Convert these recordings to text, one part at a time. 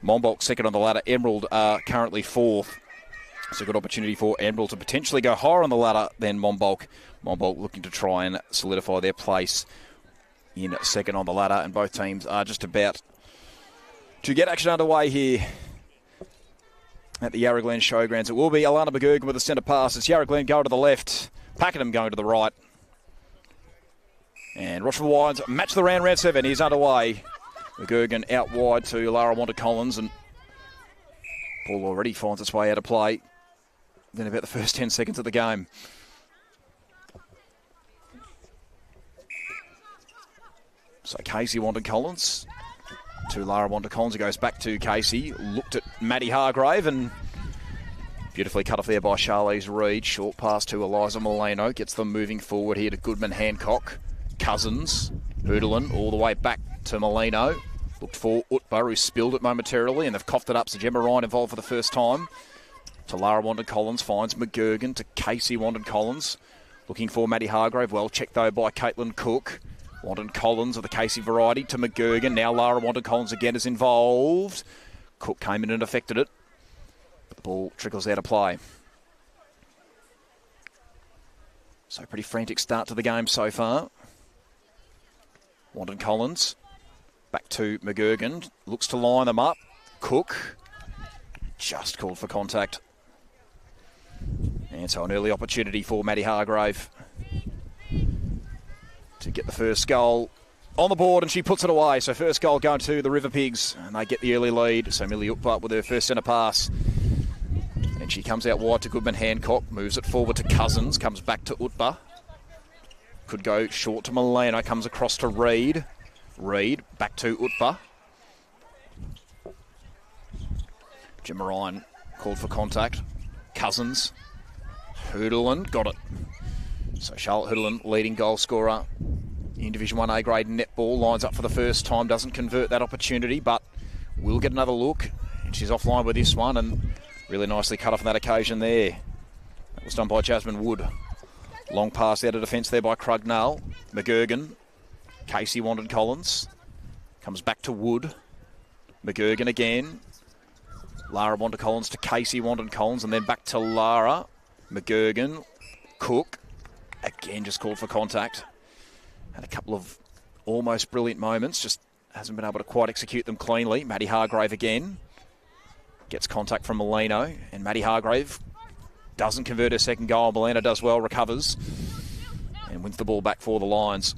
Monbulk second on the ladder. Emerald currently fourth. It's a good opportunity for Emerald to potentially go higher on the ladder than Monbulk. Monbulk looking to try and solidify their place in second on the ladder, and both teams are just about to get action underway here at the Yarra Glen Showgrounds. It will be Alana McGurgan with a centre pass. It's Yarra Glen going to the left, Pakenham going to the right. And Rochford Wines match the round 7. He's underway. McGurgan out wide to Lara Wanda-Collins, and ball already finds its way out of play in about the first 10 seconds of the game. So Casey Wanda-Collins to Lara Wanda-Collins. It goes back to Casey. Looked at Maddie Hargrave and beautifully cut off there by Charlize Reid. Short pass to Eliza Molino. Gets them moving forward here to Goodman Hancock. Cousins, Hooderlin, all the way back to Molino. Looked for Utba, who spilled it momentarily, and they've coughed it up. So Gemma Ryan involved for the first time. To Lara Wanda-Collins, finds McGurgan to Casey Wanda-Collins. Looking for Maddie Hargrave. Well checked, though, by Caitlin Cook. Wanda-Collins of the Casey variety to McGurgan. Now Lara Wanda-Collins again is involved. Cook came in and affected it, but the ball trickles out of play. So pretty frantic start to the game so far. Wanda-Collins back to McGurgan. Looks to line them up. Cook just called for contact. And so an early opportunity for Maddie Hargrave to get the first goal on the board, and she puts it away. So first goal going to the River Pigs, and they get the early lead. So Millie Utba with her first centre pass. And she comes out wide to Goodman Hancock, moves it forward to Cousins, comes back to Utba. Could go short to Molino, comes across to Reid. Reid back to Utba. Jim Ryan called for contact. Cousins. Hooderlin got it. So Charlotte Hooderlin, leading goal scorer in Division 1A grade netball, lines up for the first time, doesn't convert that opportunity, but will get another look. And she's offline with this one, and really nicely cut off on that occasion there. That was done by Jasmine Wood. Long pass out of defence there by Crugnall. McGurgan. Casey Wanda-Collins. Comes back to Wood. McGurgan again. Lara Wanda-Collins to Casey Wanda-Collins, and then back to Lara. McGurgan. Cook. Again, just called for contact. Had a couple of almost brilliant moments, just hasn't been able to quite execute them cleanly. Maddie Hargrave again. Gets contact from Molino, and Maddie Hargrave doesn't convert her second goal. Molino does well, recovers, and wins the ball back for the Lions.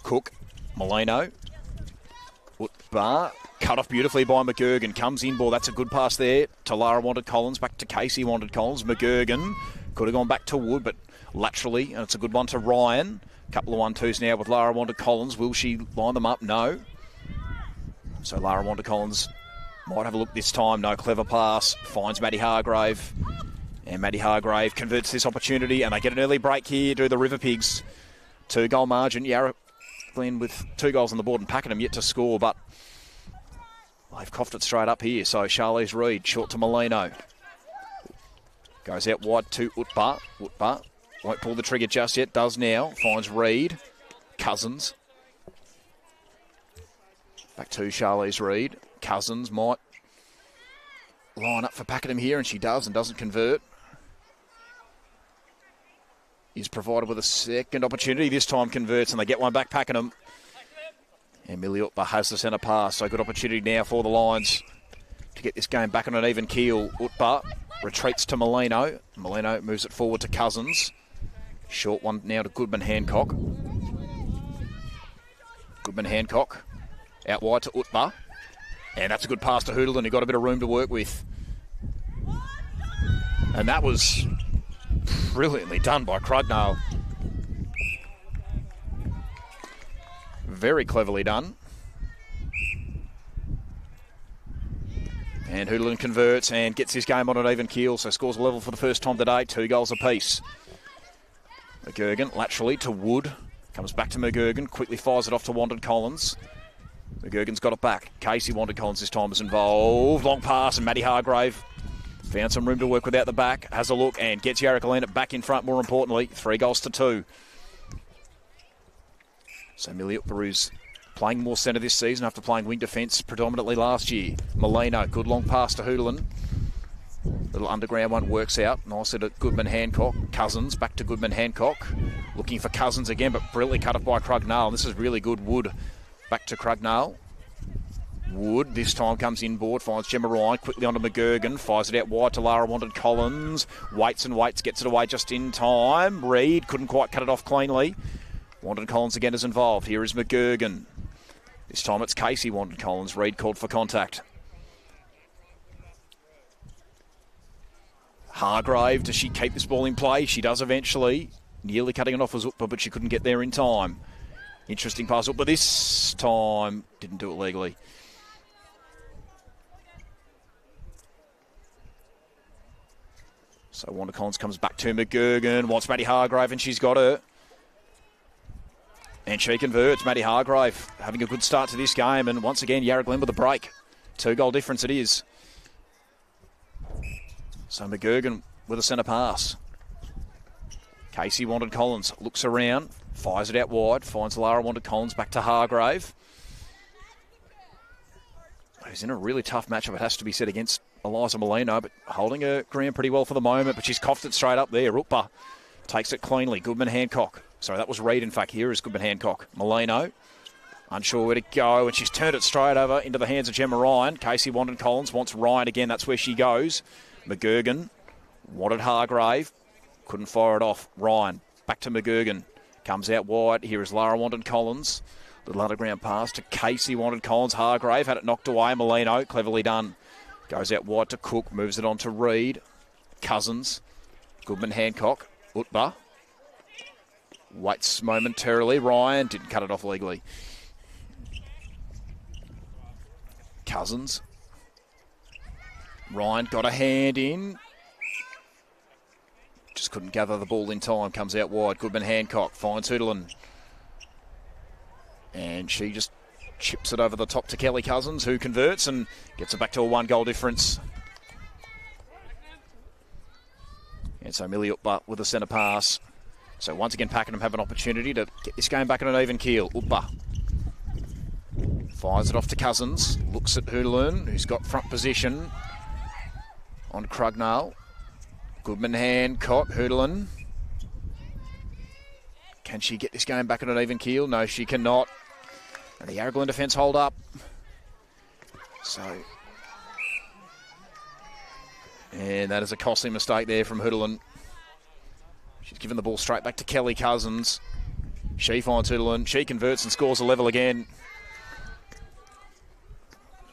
Cook, Molino, Utba, cut off beautifully by McGurgan. Comes in ball, that's a good pass there to Lara Wanda-Collins, back to Casey Wanda-Collins. McGurgan could have gone back to Wood, but laterally, and it's a good one to Ryan. Couple of 1-2s now with Lara Wanda-Collins. Will she line them up? No. So Lara Wanda-Collins might have a look this time. No, clever pass. Finds Maddie Hargrave. And Maddie Hargrave converts this opportunity, and they get an early break here to the River Pigs. 2-goal margin. Yarra Glen with 2 goals on the board, and Pakenham yet to score, but they've coughed it straight up here. So Charlize Reid, short to Molino. Goes out wide to Utba. Utba won't pull the trigger just yet. Does now. Finds Reid. Cousins. Back to Charlize Reid. Cousins might line up for Pakenham here, and she does, and doesn't convert. Is provided with a second opportunity. This time converts, and they get one back, Pakenham. And Millie Utba has the centre pass, so good opportunity now for the Lions to get this game back on an even keel. Utba retreats to Molino. Molino moves it forward to Cousins. Short one now to Goodman Hancock. Goodman Hancock out wide to Utba. And that's a good pass to Hooderlin, who got a bit of room to work with. And that was brilliantly done by Crugnall. Very cleverly done. And Hooderlin converts and gets his game on an even keel, so scores a level for the first time today, 2 goals apiece. McGurgan laterally to Wood. Comes back to McGurgan, quickly fires it off to Wanda-Collins. McGurgan's got it back. Casey Wanda-Collins this time is involved. Long pass, and Maddie Hargrave found some room to work without the back. Has a look and gets Yarra Glen back in front, more importantly. 3 goals to 2. So Millie Utbaru's playing more centre this season after playing wing defence predominantly last year. Molino, good long pass to Hooderlin. Little underground one works out. Nicely to Goodman-Hancock. Cousins, back to Goodman-Hancock. Looking for Cousins again, but brilliantly cut off by Crugnall. This is really good. Wood back to Crugnall. Wood this time comes inboard, finds Gemma Ryan, quickly onto McGurgan, fires it out wide to Lara Wanted Collins. Waits and waits, gets it away just in time. Reid couldn't quite cut it off cleanly. Wanted Collins again is involved. Here is McGurgan. This time it's Casey Wanted Collins. Reid called for contact. Hargrave, does she keep this ball in play? She does eventually. Nearly cutting it off was Utpa, but she couldn't get there in time. Interesting pass Utpa this time. Didn't do it legally. So Wanda Collins comes back to McGurgan. Wants Maddie Hargrave, and she's got her. And she converts. Maddie Hargrave having a good start to this game. And once again, Yarra Glen with a break. 2-goal difference it is. So McGurgan with a centre pass. Casey Wanted Collins looks around, fires it out wide, finds Lara Wanted Collins back to Hargrave. He's in a really tough matchup, it has to be said, against Eliza Molino, but holding her ground pretty well for the moment, but she's coughed it straight up there. Utpa takes it cleanly. Goodman-Hancock. Sorry, that was Reid, in fact. Here is Goodman-Hancock. Molino, unsure where to go, and she's turned it straight over into the hands of Gemma Ryan. Casey Wanted Collins wants Ryan again. That's where she goes. McGurgan wanted Hargrave. Couldn't fire it off. Ryan back to McGurgan. Comes out wide. Here is Lara Wanted Collins. Little underground pass to Casey Wanted Collins. Hargrave had it knocked away. Molino, cleverly done. Goes out wide to Cook. Moves it on to Reid. Cousins. Goodman-Hancock. Utpa. Waits momentarily. Ryan didn't cut it off legally. Cousins. Ryan got a hand in. Just couldn't gather the ball in time. Comes out wide. Goodman-Hancock finds Hooderlin. And she just chips it over the top to Kelly Cousins, who converts and gets it back to a 1-goal difference. And so Millie Utpa with a centre pass. So once again, Pakenham have an opportunity to get this game back on an even keel. Utpa fires it off to Cousins. Looks at Hooderlin, who's got front position on Crugnall. Goodman-Hancock, Hooderlin. Can she get this game back on an even keel? No, she cannot. And the Yarra Glen defence hold up. So, and that is a costly mistake there from Hooderlin. She's given the ball straight back to Kelly Cousins. She finds Hooderlin. She converts and scores a level again.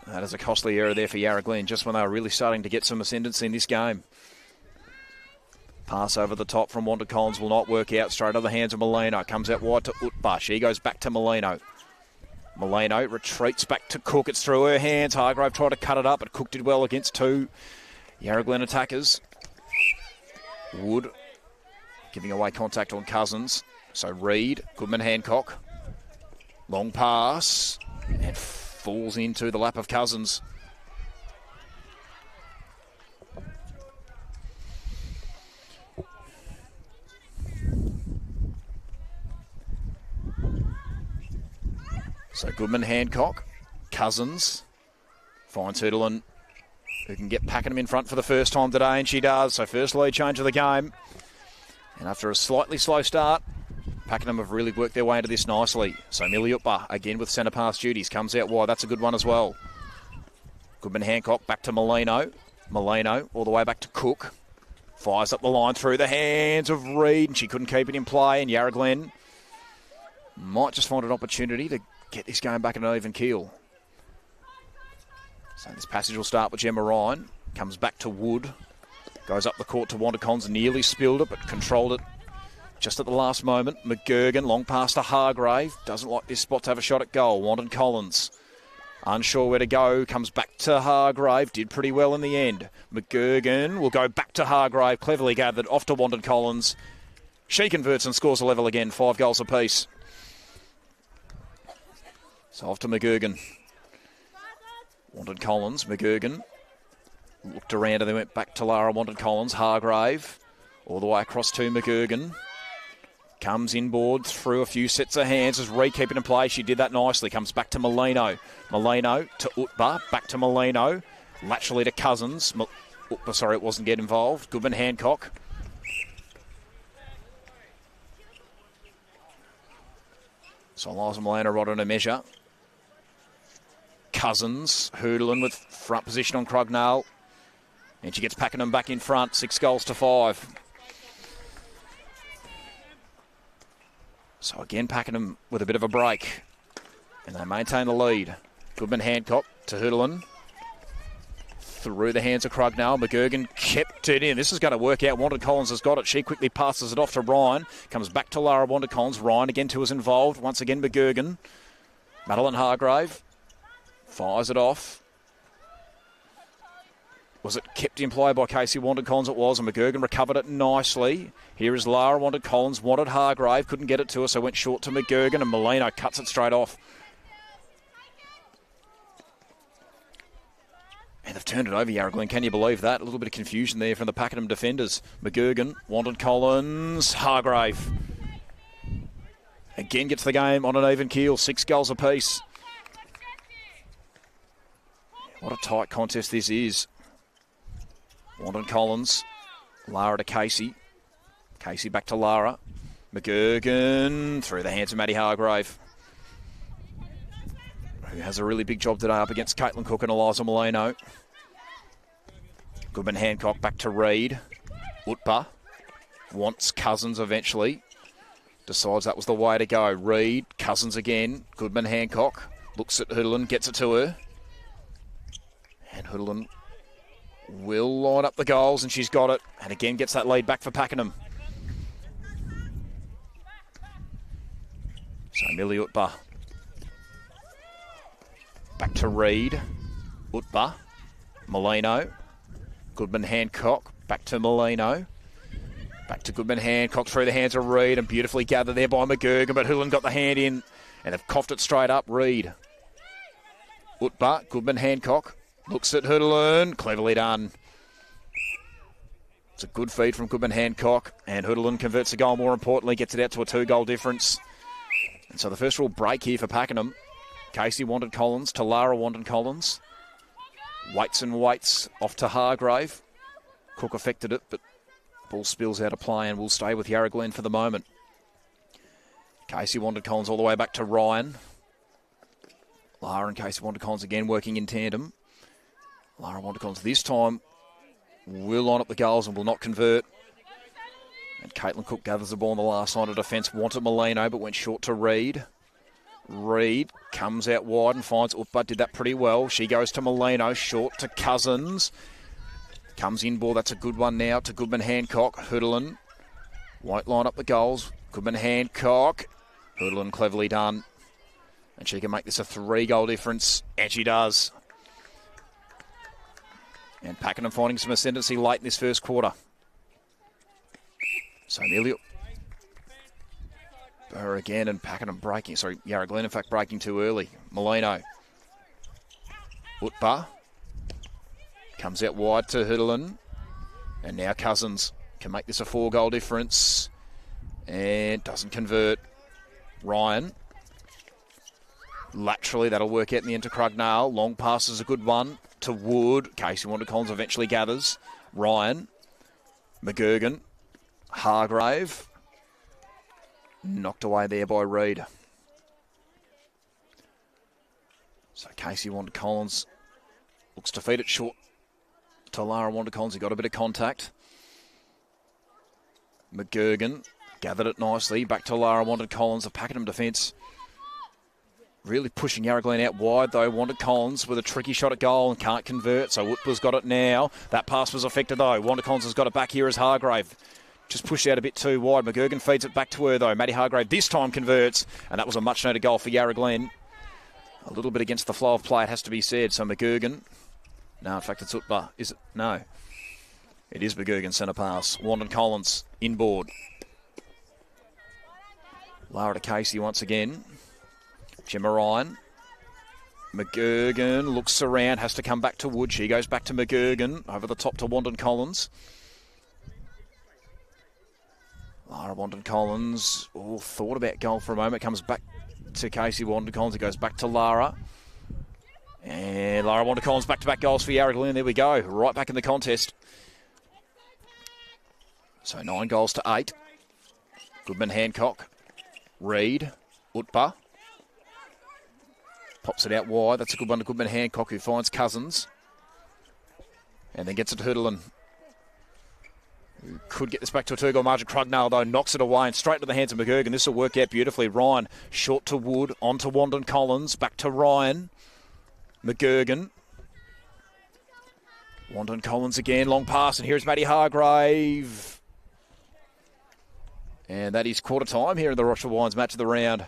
That is a costly error there for Yarra Glen, just when they were really starting to get some ascendancy in this game. Pass over the top from Wanda Collins will not work out. Straight over the hands of Molino. Comes out wide to Utpa. She goes back to Molino. Molino retreats back to Cook. It's through her hands. Hargrave tried to cut it up, but Cook did well against 2 Yarra Glen attackers. Wood giving away contact on Cousins. So Reid, Goodman-Hancock. Long pass. And falls into the lap of Cousins. So Goodman-Hancock, Cousins, finds Hooderlin, who can get Pakenham in front for the first time today, and she does. So first lead change of the game. And after a slightly slow start, Pakenham have really worked their way into this nicely. So Millie Utpa, again with centre pass duties, comes out wide. That's a good one as well. Goodman-Hancock back to Molino. Molino all the way back to Cook. Fires up the line through the hands of Reid, and she couldn't keep it in play. And Yarra Glen might just find an opportunity to get this game back in an even keel. So this passage will start with Gemma Ryan. Comes back to Wood. Goes up the court to Wanda Collins. Nearly spilled it, but controlled it just at the last moment. McGurgan, long pass to Hargrave. Doesn't like this spot to have a shot at goal. Wanda Collins, unsure where to go. Comes back to Hargrave. Did pretty well in the end. McGurgan will go back to Hargrave. Cleverly gathered. Off to Wanda Collins. She converts and scores a level again. 5 goals apiece. So off to McGurgan. Wanted Collins. McGurgan looked around and then went back to Lara. Wanted Collins. Hargrave all the way across to McGurgan. Comes inboard through a few sets of hands as Reed keeping in play. She did that nicely. Comes back to Molino. Molino to Utba. Back to Molino. Laterally to Cousins. Utba, sorry, it wasn't get involved. Goodman Hancock. So Eliza Molino right on a measure. Cousins. Hooderlin with front position on Crugnall. And she gets Pakenham back in front. 6-5. So again, Pakenham with a bit of a break. And they maintain the lead. Goodman Hancock to Hooderlin. Through the hands of Crugnall. McGurgan kept it in. This is going to work out. Wanda Collins has got it. She quickly passes it off to Ryan. Comes back to Lara Wanda Collins. Ryan again too is involved. Once again, McGurgan. Madeline Hargrave fires it off. Was it kept in play by Casey Wanda Collins? It was, and McGurgan recovered it nicely. Here is Lara Wanda Collins, wanted Hargrave, couldn't get it to her, so went short to McGurgan, and Molino cuts it straight off. And they've turned it over, Yarra Glen. Can you believe that? A little bit of confusion there from the Pakenham defenders. McGurgan, Wanda Collins, Hargrave. Again gets the game on an even keel, 6 goals apiece. What a tight contest this is. Wanda Collins, Lara to Casey. Casey back to Lara. McGurgan through the hands of Maddie Hargrave, who has a really big job today up against Caitlin Cook and Eliza Molino. Goodman Hancock back to Reed. Utba wants Cousins eventually. Decides that was the way to go. Reed, Cousins again. Goodman Hancock looks at Hooderlin, gets it to her. And Hooderlin will line up the goals, and she's got it. And again gets that lead back for Pakenham. So Millie Utba. Back to Reed. Utba. Molino. Goodman Hancock. Back to Molino. Back to Goodman Hancock through the hands of Reed, and beautifully gathered there by McGurgan, but Hooderlin got the hand in, and they've coughed it straight up. Reed. Utba. Goodman Hancock. Looks at Hooderlin. Cleverly done. It's a good feed from Goodman Hancock, and Hooderlin converts the goal. More importantly, gets it out to a 2-goal difference. And so the first real break here for Pakenham. Casey wanted Collins to Lara wanted Collins. Waits and waits off to Hargrave. Cook affected it, but ball spills out of play and will stay with Yarra Glen for the moment. Casey wanted Collins all the way back to Ryan. Lara and Casey wanted Collins again working in tandem. Lara wanted Collins this time will line up the goals and will not convert. And Caitlin Cook gathers the ball on the last line of defence. Wanted Molino, but went short to Reed. Reed comes out wide and finds Utba. Did that pretty well. She goes to Molino, short to Cousins. Comes in ball. That's a good one now to Goodman Hancock. Hooderlin won't line up the goals. Goodman Hancock. Hooderlin cleverly done. And she can make this a 3-goal difference. And she does. And Pakenham finding some ascendancy late in this first quarter. So Amelia her again, and Pakenham breaking. Sorry, Yarra Glen in fact breaking too early. Molino. Utba. Comes out wide to Hooderlin. And now Cousins can make this a 4-goal difference. And doesn't convert. Ryan. Laterally, that'll work out in the end to Crugnall. Long pass is a good one to Wood. Casey Wanda Collins eventually gathers. Ryan. McGurgan. Hargrave. Knocked away there by Reed. So Casey Wanda Collins looks to feed it short to Lara Wanda Collins. He got a bit of contact. McGurgan gathered it nicely. Back to Lara Wanda Collins. The Pakenham defence really pushing Yarra Glen out wide, though. Wanda Collins with a tricky shot at goal and can't convert. So Utba's got it now. That pass was affected, though. Wanda Collins has got it back here as Hargrave. Just pushed out a bit too wide. McGurgan feeds it back to her, though. Maddie Hargrave this time converts, and that was a much-noted goal for Yarra Glen. A little bit against the flow of play, it has to be said. So McGurgan. No, in fact, it's Utba. Is it? No. It is McGurgan, centre pass. Wanda Collins, inboard. Lara to Casey once again. Gemma Ryan. McGurgan looks around, has to come back to Wood. She goes back to McGurgan, over the top to Wanda Collins. Lara Wandon-Collins, thought about goal for a moment, comes back to Casey Wandon-Collins, it goes back to Lara. And Lara Wandon-Collins back-to-back goals for Yarra Glen, there we go, right back in the contest. So 9 goals to 8. Goodman, Hancock, Reid, Utpa. Pops it out wide, that's a good one to Goodman, Hancock, who finds Cousins. And then gets it to Hurdelin, who could get this back to a 2-goal margin. Crugnall, though, knocks it away and straight to the hands of McGurgan. This will work out beautifully. Ryan, short to Wood, on to Wandon-Collins, back to Ryan. McGurgan. Wandon-Collins again, long pass, and here's Matty Hargrave. And that is quarter time here in the Rochelle Wines match of the round.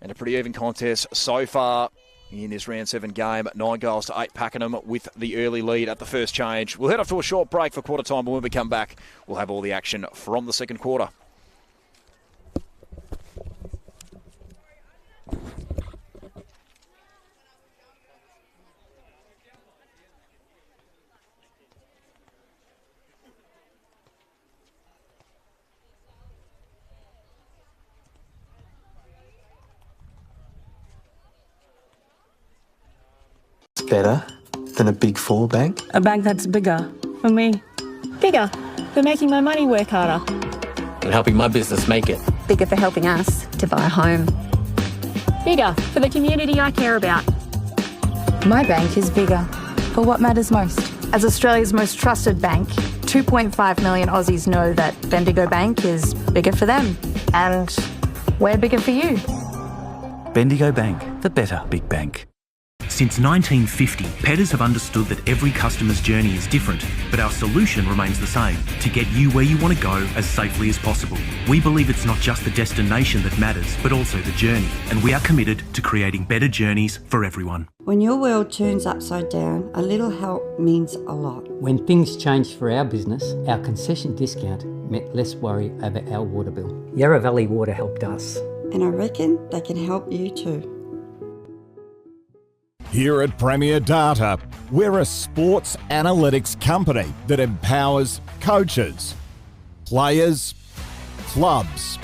And a pretty even contest so far in this round 7 game. 9 goals to 8 Pakenham with the early lead at the first change. We'll head off to a short break for quarter time, but when we come back, we'll have all the action from the second quarter. Better than a Big Four bank? A bank that's bigger for me. Bigger for making my money work harder. And helping my business make it. Bigger for helping us to buy a home. Bigger for the community I care about. My bank is bigger for what matters most. As Australia's most trusted bank, 2.5 million Aussies know that Bendigo Bank is bigger for them. And we're bigger for you. Bendigo Bank, the better big bank. Since 1950, Pedders have understood that every customer's journey is different, but our solution remains the same, to get you where you want to go as safely as possible. We believe it's not just the destination that matters, but also the journey, and we are committed to creating better journeys for everyone. When your world turns upside down, a little help means a lot. When things changed for our business, our concession discount meant less worry over our water bill. Yarra Valley Water helped us. And I reckon they can help you too. Here at Premier Data, we're a sports analytics company that empowers coaches, players, clubs,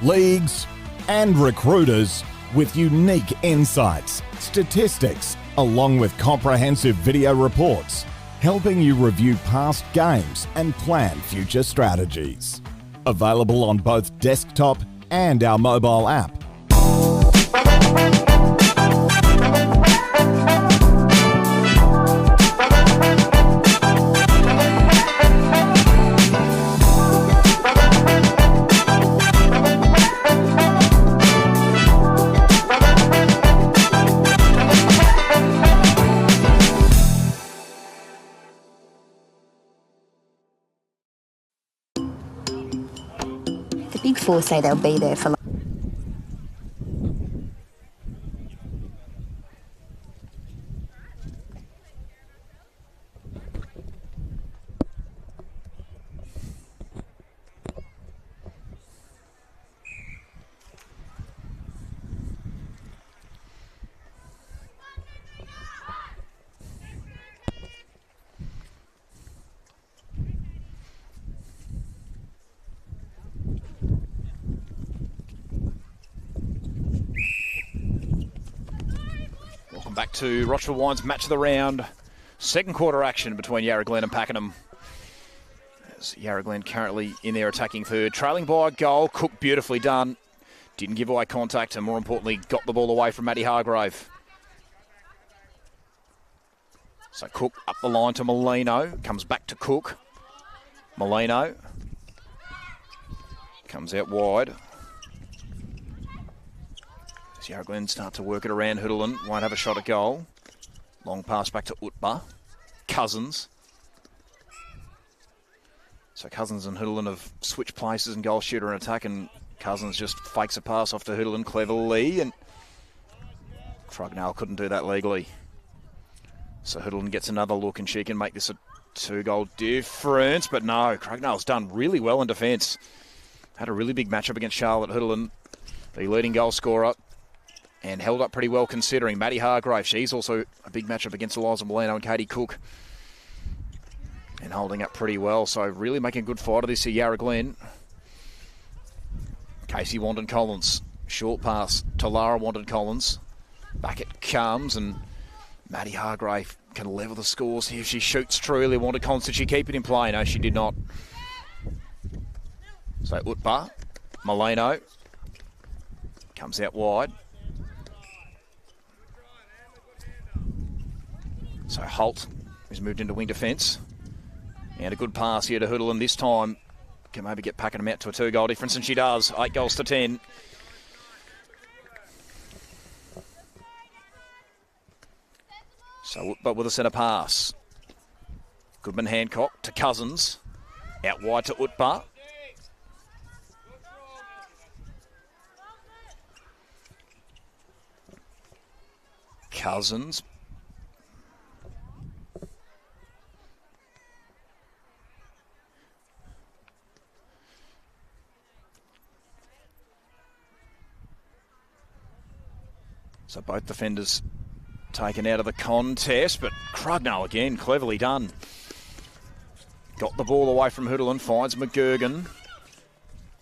leagues, and recruiters with unique insights, statistics, along with comprehensive video reports, helping you review past games and plan future strategies. Available on both desktop and our mobile app. The Big Four say they'll be there for Back to Rochelle Wines match of the round. Second quarter action between Yarra Glen and Pakenham. As Yarra Glen currently in their attacking third. Trailing by a goal. Cook beautifully done. Didn't give away contact and more importantly got the ball away from Matty Hargrave. So Cook up the line to Molino. Comes back to Cook. Molino. Comes out wide. Yarra Glen start to work it around. Hurdelin won't have a shot at goal. Long pass back to Utpa. Cousins. So Cousins and Hurdelin have switched places in goal shooter and attack, and Cousins just fakes a pass off to Hurdelin cleverly, and Crugnall couldn't do that legally. So Hurdelin gets another look and she can make this a 2-goal difference, but no, Crugnall's done really well in defence. Had a really big matchup against Charlotte Hurdelin, the leading goal scorer, and held up pretty well considering. Matty Hargrave, she's also a big matchup against Eliza Molino and Katie Cook. And holding up pretty well, so really making a good fight of this here, Yarra Glen. Casey Wandon-Collins. Short pass to Lara Wandon-Collins. Back it comes, and Maddie Hargrave can level the scores here if she shoots truly. Wandon-Collins, did she keep it in play? No, she did not. So Utba, Molino, comes out wide. So Holt has moved into wing defence. And a good pass here to Hoodle, and this time can maybe get Pakenham out to a 2-goal difference, and she does. 8 goals to 10. So, but with a centre pass. Goodman Hancock to Cousins. Out wide to Utba. Cousins. So both defenders taken out of the contest, but Crugnall again, cleverly done. Got the ball away from Hoodlin, finds McGurgan.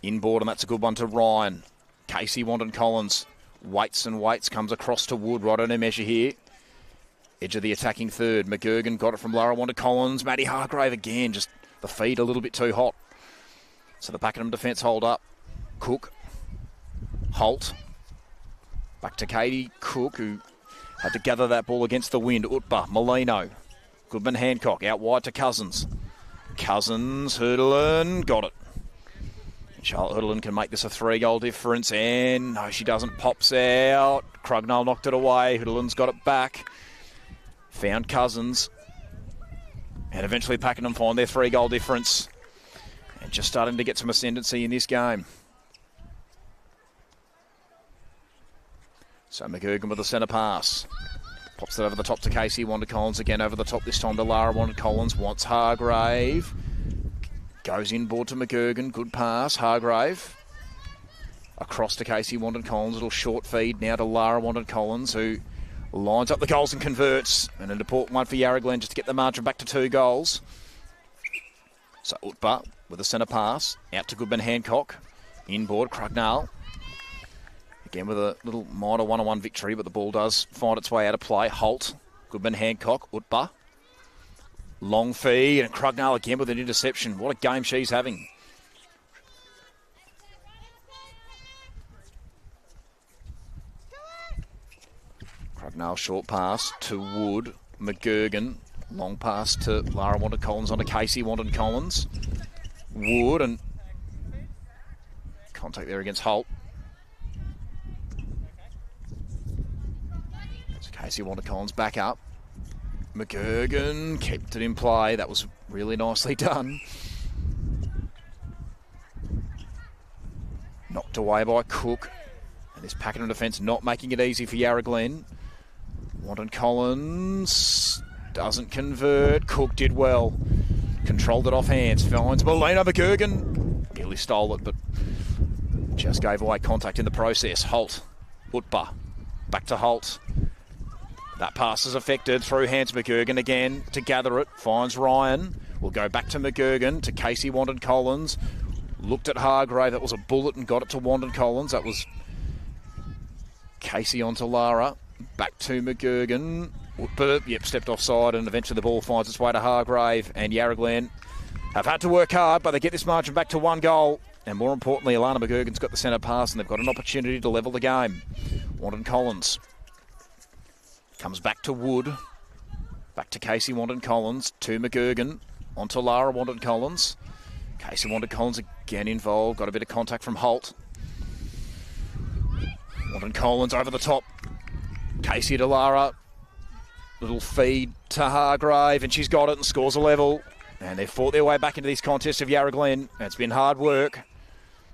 Inboard, and that's a good one to Ryan. Casey Wandon-Collins waits and waits, comes across to Wood, right on her measure here. Edge of the attacking third. McGurgan got it from Lara Wandon-Collins. Maddie Hargrave again, just the feed a little bit too hot. So the Pakenham defence hold up. Cook, Holt. Back to Katie Cook, who had to gather that ball against the wind. Utba, Molino, Goodman Hancock, out wide to Cousins. Cousins, Hurdlin, got it. Charlotte Hurdlin can make this a 3-goal difference, and no, she doesn't. Pops out. Crugnall knocked it away. Hurdlin's got it back. Found Cousins. And eventually Pakenham find their 3-goal difference. And just starting to get some ascendancy in this game. So McGurgan with a centre pass. Pops it over the top to Casey Wandon-Collins. Again over the top, this time to Lara Wandon-Collins. Wants Hargrave. Goes inboard to McGurgan. Good pass. Hargrave. Across to Casey Wandon-Collins. Little short feed now to Lara Wandon-Collins, who lines up the goals and converts. And an important one for Yarra Glen just to get the margin back to 2 goals. So Utba with a centre pass. Out to Goodman Hancock. Inboard, Crugnall. Again with a little minor 1-on-1 victory, but the ball does find its way out of play. Holt, Goodman Hancock, Utba. Long feed, and Crugnall again with an interception. What a game she's having. Crugnall short pass to Wood. McGurgan, long pass to Lara Wandon-Collins onto Casey Wandon-Collins. Wood, and contact there against Holt. Casey Wandon-Collins back up. McGurgan kept it in play. That was really nicely done. Knocked away by Cook. And this Pakenham defence not making it easy for Yarra Glen. Wandon-Collins doesn't convert. Cook did well. Controlled it off hands. Finds Molino. McGurgan nearly stole it, but just gave away contact in the process. Holt. Utba. Back to Holt. That pass is affected through hands. McGurgan again to gather it. Finds Ryan. Will go back to McGurgan, to Casey Wandon-Collins. Looked at Hargrave. That was a bullet and got it to Wandon-Collins. That was Casey onto Lara. Back to McGurgan. But, yep, stepped offside, and eventually the ball finds its way to Hargrave. And Yarra Glen have had to work hard, but they get this margin back to 1 goal. And more importantly, Alana McGurgan's got the centre pass, and they've got an opportunity to level the game. Wandon-Collins comes back to Wood. Back to Casey Wandon-Collins. To McGurgan. Onto Lara Wandon-Collins. Casey Wandon-Collins again involved. Got a bit of contact from Holt. Wandon-Collins over the top. Casey to Lara. Little feed to Hargrave, and she's got it and scores a level. And they've fought their way back into this contest of Yarra Glen. It's been hard work,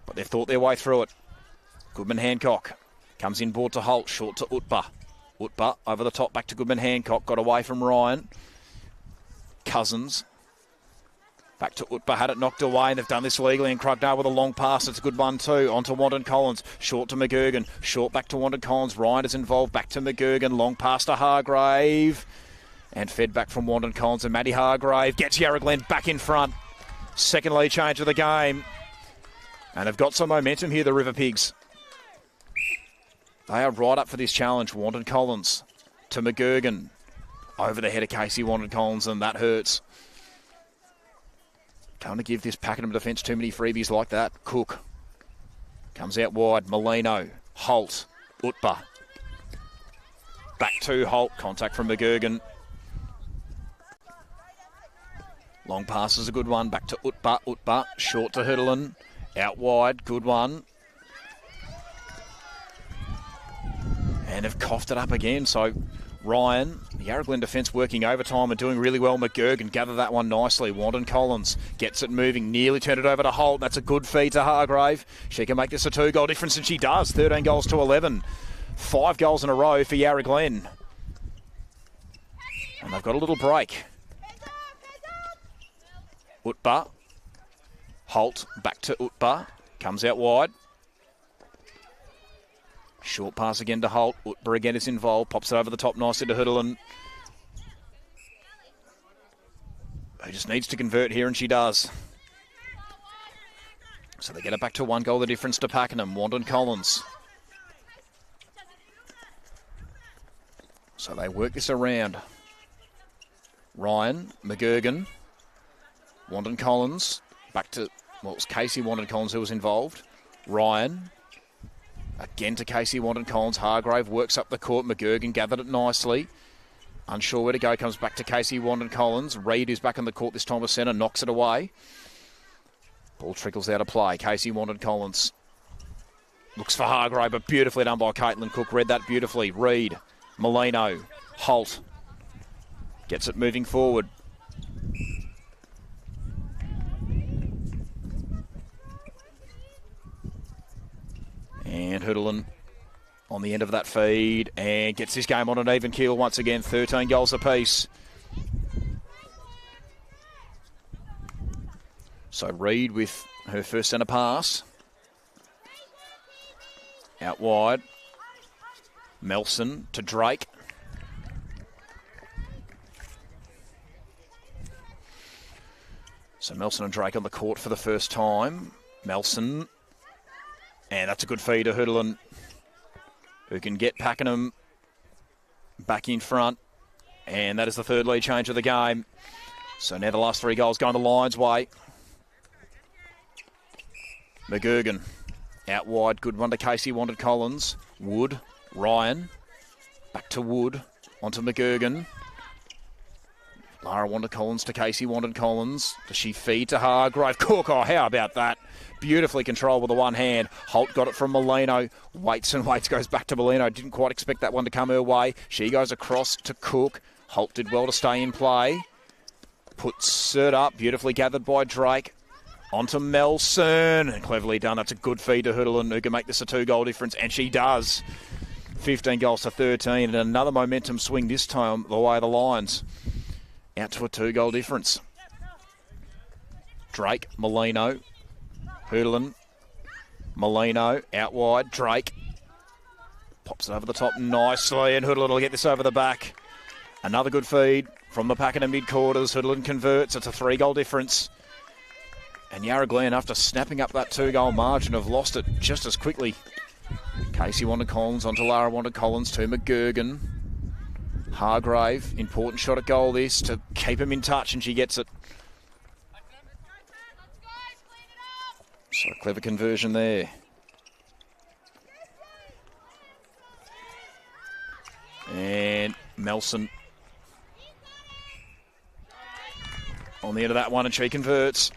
but they've thought their way through it. Goodman Hancock comes inboard to Holt. Short to Utba. Utba over the top, back to Goodman Hancock. Got away from Ryan. Cousins. Back to Utba, had it knocked away, and they've done this legally. And Crugnall with a long pass. It's a good one too. On to Wandon-Collins. Short to McGurgan. Short back to Wandon-Collins. Ryan is involved. Back to McGurgan. Long pass to Hargrave. And fed back from Wandon-Collins. And Maddie Hargrave gets Yarra Glen back in front. Second lead change of the game. And have got some momentum here, the River Pigs. They are right up for this challenge. Wanton Collins to McGurgan. Over the head of Casey Wanton Collins, and that hurts. Don't want to give this Pakenham defence too many freebies like that. Cook comes out wide. Molino, Holt, Utba. Back to Holt. Contact from McGurgan. Long pass is a good one. Back to Utba. Utba short to Hurdlin. Out wide. Good one. And have coughed it up again. So Ryan, the Yarra Glen defence working overtime and doing really well. McGurgan gather that one nicely. Wanton Collins gets it moving. Nearly turned it over to Holt. That's a good feed to Hargrave. She can make this a 2-goal difference, and she does. 13 goals to 11. 5 goals in a row for Yarra Glen. And they've got a little break. Utba. Holt back to Utba. Comes out wide. Short pass again to Holt. Utba again is involved. Pops it over the top nicely to Hurdlin. He just needs to convert here, and she does. So they get it back to 1 goal, the difference to Pakenham. Wanton Collins. So they work this around. Ryan, McGurgan, Wanton Collins. Back to, well, it was Casey Wanton Collins who was involved. Ryan. Again to Casey Wanton Collins. Hargrave works up the court. McGurgan gathered it nicely. Unsure where to go. Comes back to Casey Wanton Collins. Reid is back on the court this time with centre. Knocks it away. Ball trickles out of play. Casey Wanton Collins. Looks for Hargrave, but beautifully done by Caitlin Cook. Read that beautifully. Reid. Molino. Holt. Gets it moving forward. And Hurdlin on the end of that feed and gets this game on an even keel once again. 13 goals apiece. So Reid with her first centre pass. Out wide. Melson to Drake. So Melson and Drake on the court for the first time. Melson. And that's a good feed to Hurdlin, who can get Pakenham back in front. And that is the third lead change of the game. So now the last 3 goals going the Lions' way. McGurgan out wide. Good one to Casey Wanton Collins. Wood. Ryan. Back to Wood. Onto McGurgan. Lara Wanton Collins to Casey Wanton Collins. Does she feed to Hargrave? Cook, oh, how about that? Beautifully controlled with the one hand. Holt got it from Molino. Waits and waits, goes back to Molino. Didn't quite expect that one to come her way. She goes across to Cook. Holt did well to stay in play. Puts it up. Beautifully gathered by Drake. Onto Melson. And cleverly done. That's a good feed to Hurdlin, who can make this a 2-goal difference. And she does. 15 goals to 13. And another momentum swing this time the way of the Lions. Out to a 2-goal difference. Drake, Molino. Hurdlin, Molino, out wide, Drake. Pops it over the top nicely, and Hurdlin will get this over the back. Another good feed from the Pakenham mid-quarters. Hurdlin converts. It's a 3-goal difference. And Yarra Glen, after snapping up that 2-goal margin, have lost it just as quickly. Casey Wanton Collins onto Lara Wanton Collins to McGurgan. Hargrave, important shot at goal this to keep him in touch, and she gets it. So a clever conversion there. And Melson on the end of that one, and she converts.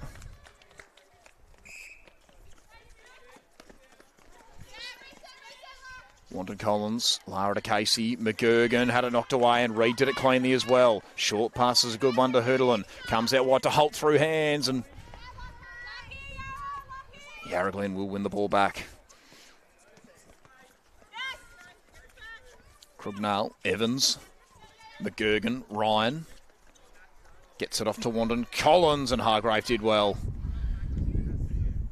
Wanton Collins, Lara to Casey, McGurgan had it knocked away, and Reid did it cleanly as well. Short pass is a good one to Hurdlin. Comes out wide to Holt through hands, and Yarra Glen will win the ball back. Crugnall, Evans, McGurgan, Ryan. Gets it off to Wanton Collins, and Hargrave did well.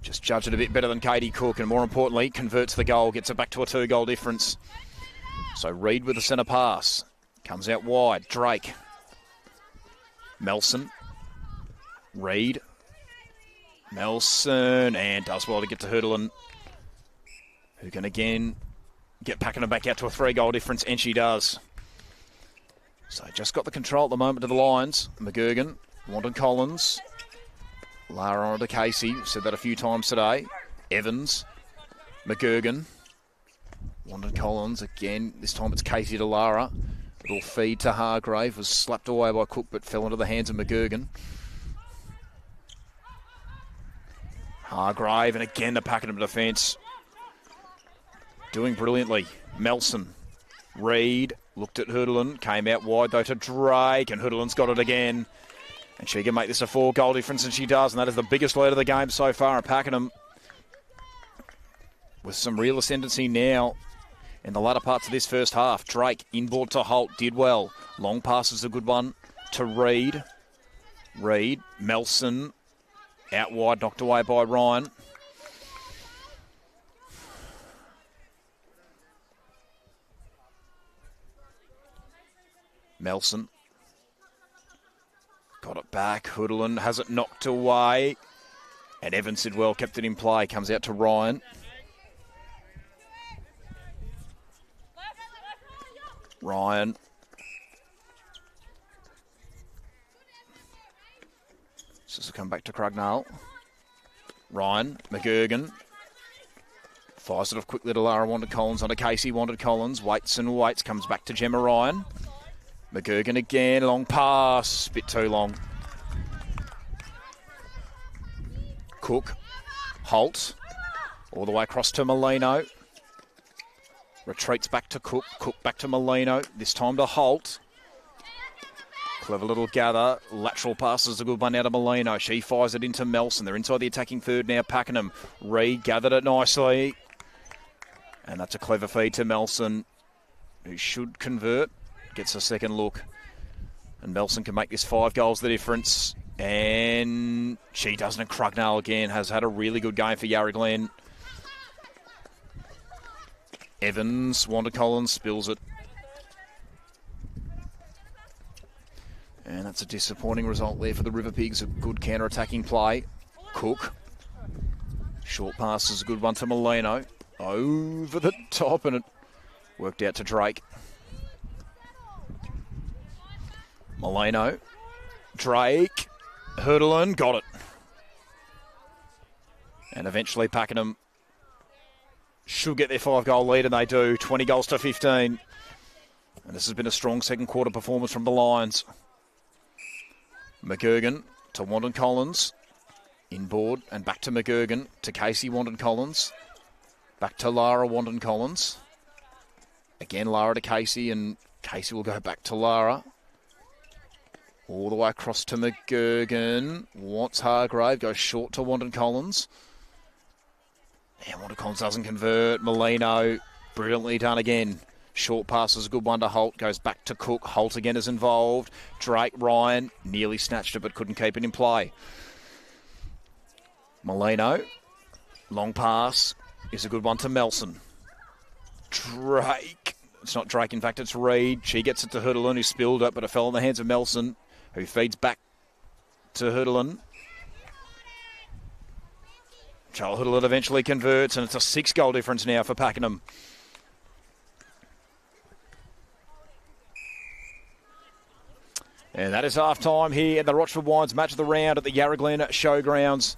Just judged it a bit better than Katie Cook, and more importantly, converts the goal, gets it back to a 2-goal difference. So Reid with the centre pass. Comes out wide, Drake. Melson. Reid. Nelson, and does well to get to Hurdlin, who can again get Pakenham back out to a 3-goal difference, and she does. So just got the control at the moment of the Lions. McGurgan, Wanton Collins, Lara on to Casey, said that a few times today. Evans, McGurgan, Wanton Collins again, this time it's Casey to Lara. Little feed to Hargrave, was slapped away by Cook but fell into the hands of McGurgan. Hargrave, and again the Pakenham defence doing brilliantly. Melson, Reed, looked at Hurdlin, came out wide though to Drake, and Hurdlin's got it again. And she can make this a 4-goal difference, and she does, and that is the biggest lead of the game so far. And Pakenham, with some real ascendancy now in the latter parts of this first half. Drake, inboard to Holt, did well. Long pass is a good one to Reed. Reed, Melson, out wide, knocked away by Ryan. Melson. Got it back. Hurdlin has it knocked away. And Evan Sidwell kept it in play. Comes out to Ryan. Ryan. This will come back to Crugnall. Ryan. McGurgan. Fires it off quickly to Lara Wanted Collins onto Casey Wanted Collins. Waits and waits. Comes back to Gemma Ryan. McGurgan again. Long pass. Bit too long. Cook. Holt. All the way across to Molino. Retreats back to Cook. Cook back to Molino. This time to Holt. Clever little gather. Lateral pass is a good one now to Molino. She fires it into Melson. They're inside the attacking third now. Pakenham. Reed gathered it nicely. And that's a clever feed to Melson, who should convert. Gets a second look. And Melson can make this 5 goals the difference. And she doesn't. And Crugnall again has had a really good game for Yarra Glen. Evans, Wanda Collins spills it. And that's a disappointing result there for the River Pigs. A good counter-attacking play. Cook. Short pass is a good one to Molino. Over the top, and it worked out to Drake. Molino. Drake. Hurdlin. Got it. And eventually Pakenham should get their 5-goal lead, and they do. 20 goals to 15. And this has been a strong second quarter performance from the Lions. McGurgan to Wanton Collins. Inboard and back to McGurgan to Casey Wanton Collins. Back to Lara Wanton Collins. Again Lara to Casey, and Casey will go back to Lara. All the way across to McGurgan. Wants Hargrave. Goes short to Wanton Collins. And Wanton Collins doesn't convert. Molino, brilliantly done again. Short pass is a good one to Holt. Goes back to Cook. Holt again is involved. Drake, Ryan, nearly snatched it but couldn't keep it in play. Molino, long pass is a good one to Melson. Drake. It's not Drake, in fact, it's Reed. She gets it to Hurdlin, who spilled it, but it fell in the hands of Melson, who feeds back to Hurdlin. Charles Hurdlin eventually converts, and it's a 6-goal difference now for Pakenham. And that is half-time here at the Rochford Wines match of the round at the Yarra Glen Showgrounds.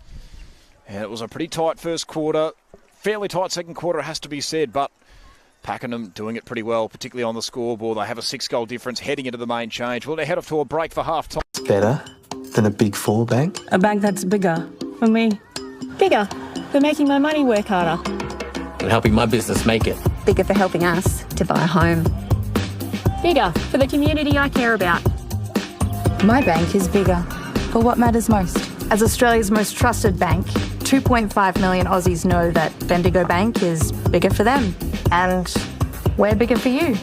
And it was a pretty tight first quarter. Fairly tight second quarter, it has to be said, but Pakenham doing it pretty well, particularly on the scoreboard. They have a 6-goal difference heading into the main change. Well, they head off to a break for half-time. Better than a Big 4 bank? A bank that's bigger for me. Bigger for making my money work harder. And helping my business make it. Bigger for helping us to buy a home. Bigger for the community I care about. My bank is bigger for what matters most. As Australia's most trusted bank, 2.5 million Aussies know that Bendigo Bank is bigger for them. And we're bigger for you.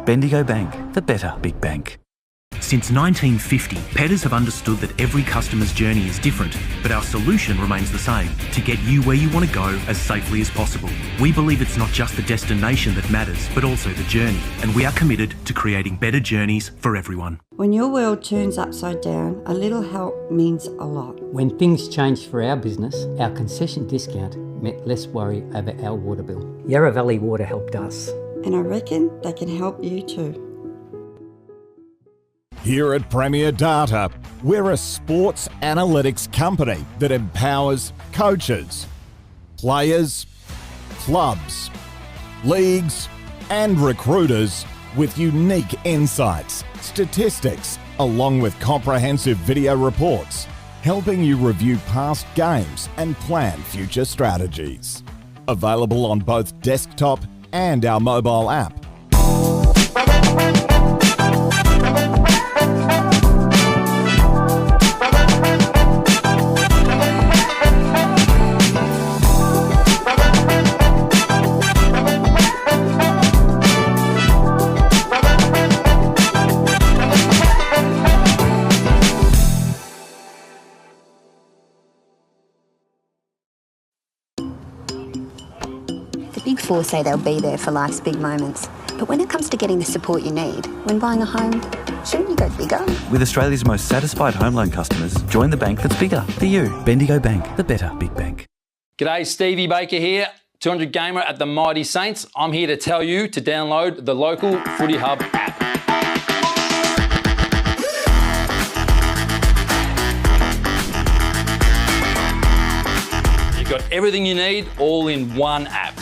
Bendigo Bank, the better big bank. Since 1950, Pedders have understood that every customer's journey is different, but our solution remains the same, to get you where you want to go as safely as possible. We believe it's not just the destination that matters, but also the journey, and we are committed to creating better journeys for everyone. When your world turns upside down, a little help means a lot. When things changed for our business, our concession discount meant less worry over our water bill. Yarra Valley Water helped us. And I reckon they can help you too. Here at Premier Data, we're a sports analytics company that empowers coaches, players, clubs, leagues, and recruiters with unique insights, statistics, along with comprehensive video reports, helping you review past games and plan future strategies. Available on both desktop and our mobile app. The Big Four say they'll be there for life's big moments. But when it comes to getting the support you need when buying a home, shouldn't you go bigger? With Australia's most satisfied home loan customers, join the bank that's bigger for you. Bendigo Bank, the better big bank. G'day, Stevie Baker here, 200 Gamer at the Mighty Saints. I'm here to tell you to download the local Footy Hub app. You've got everything you need all in one app.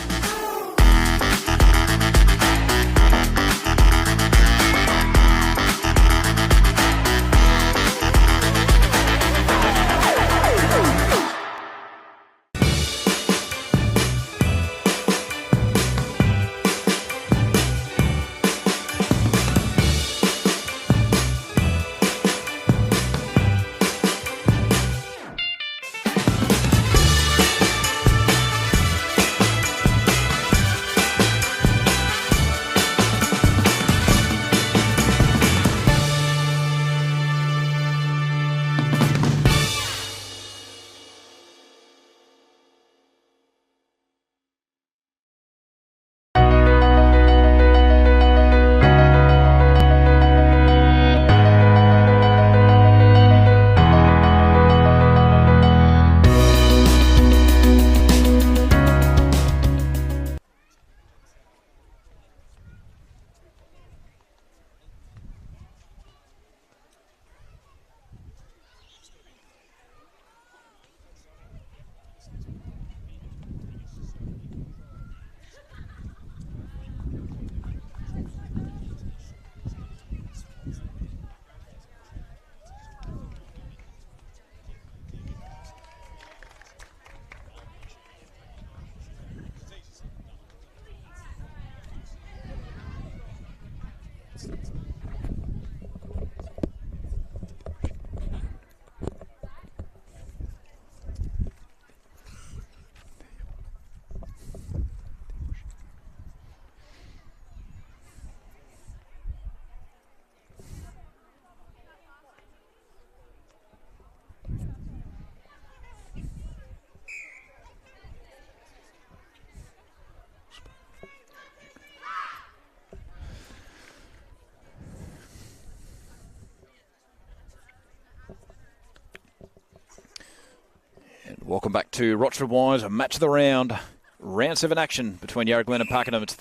Welcome back to Rochford Wines, a match of the round. Round 7 action between Yarra, Glen and Pakenham. It's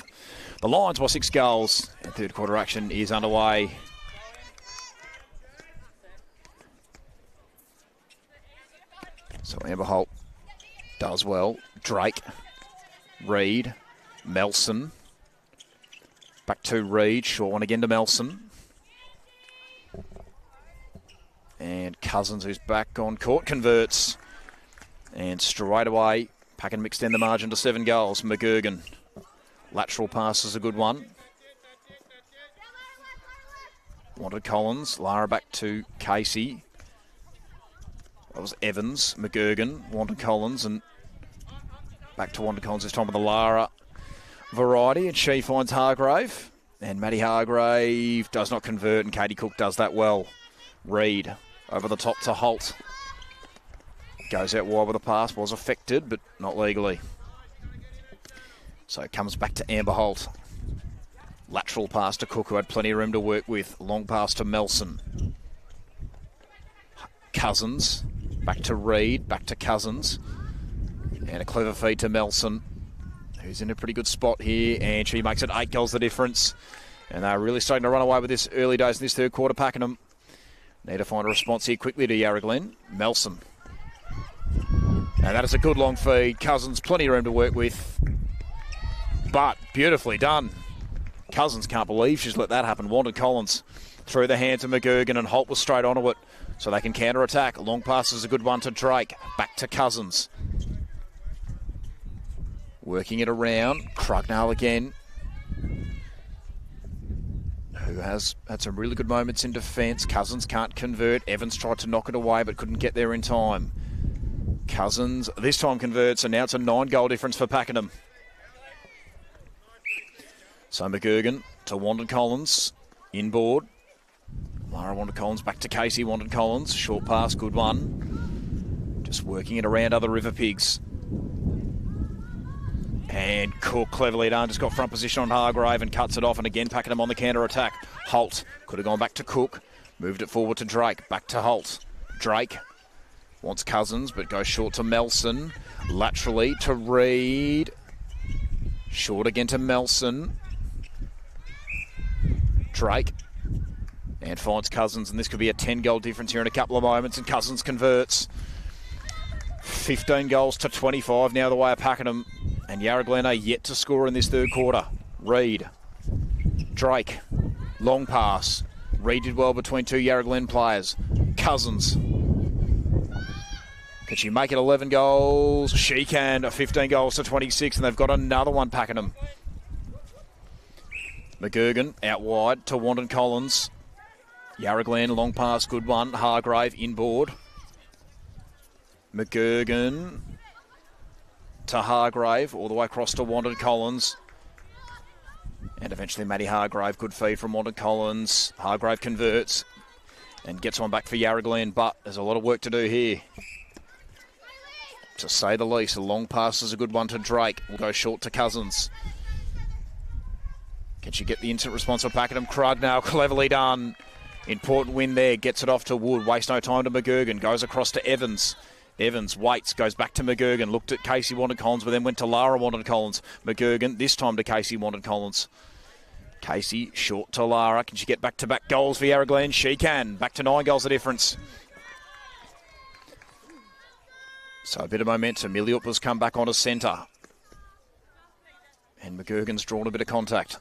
the Lions by 6 goals. The third quarter action is underway. So Amber Holt does well. Drake, Reed, Melson. Back to Reed, short one again to Melson. And Cousins, who's back on court, converts. And straight away, Pakenham extend the margin to 7 goals. McGurgan. Lateral pass is a good one. Wanted Collins. Lara back to Casey. That was Evans. McGurgan. Wanted Collins. And back to Wanted Collins this time with the Lara variety. And she finds Hargrave. And Maddie Hargrave does not convert, and Katie Cook does that well. Reid over the top to Holt. Goes out wide with a pass, was affected, but not legally. So it comes back to Amber Holt. Lateral pass to Cook, who had plenty of room to work with. Long pass to Melson. Cousins, back to Reid, back to Cousins. And a clever feed to Melson, who's in a pretty good spot here, and she makes it 8 goals the difference. And they're really starting to run away with this early days in this third quarter. Pakenham need to find a response here quickly to Yarra Glen. Melson. And that is a good long feed. Cousins, plenty of room to work with. But beautifully done. Cousins can't believe she's let that happen. Wanda Collins through the hands of McGurgan, and Holt was straight onto it, so they can counter-attack. Long pass is a good one to Drake. Back to Cousins. Working it around. Crugnall again, who has had some really good moments in defence. Cousins can't convert. Evans tried to knock it away but couldn't get there in time. Cousins this time converts, and now it's a 9-goal difference for Pakenham. So McGurgan to Wanda Collins. Inboard. Lara Wanda Collins back to Casey Wanda Collins. Short pass, good one. Just working it around other River Pigs. And Cook, cleverly done, just got front position on Hargrave and cuts it off, and again Pakenham on the counter-attack. Holt could have gone back to Cook, moved it forward to Drake, back to Holt. Drake wants Cousins, but goes short to Melson. Laterally to Reid. Short again to Melson. Drake. And finds Cousins, and this could be a 10-goal difference here in a couple of moments, and Cousins converts. 15 goals to 25 now the way of Pakenham. And Yarra Glen are yet to score in this third quarter. Reid. Drake. Long pass. Reid did well between two Yarra Glen players. Cousins. Can she make it 11 goals? She can. 15 goals to 26, and they've got another one, Pakenham. McGurgan out wide to Wanda Collins. Yarra Glen, long pass, good one. Hargrave inboard. McGurgan to Hargrave, all the way across to Wanda Collins. And eventually Maddie Hargrave, good feed from Wanda Collins. Hargrave converts and gets one back for Yarra Glen, but there's a lot of work to do here, to say the least. A long pass is a good one to Drake. Will go short to Cousins. Can she get the instant response for Pakenham? Crugnall, cleverly done. Important win there. Gets it off to Wood. Waste no time to McGurgan. Goes across to Evans. Evans waits, goes back to McGurgan. Looked at Casey Wanda Collins, but then went to Lara Wanda Collins. McGurgan, this time to Casey Wanda Collins. Casey short to Lara. Can she get back-to-back goals for Yarra Glen? She can. Back to 9 goals the difference. So a bit of momentum. Miliupa's come back on as centre. And McGurgan's drawn a bit of contact.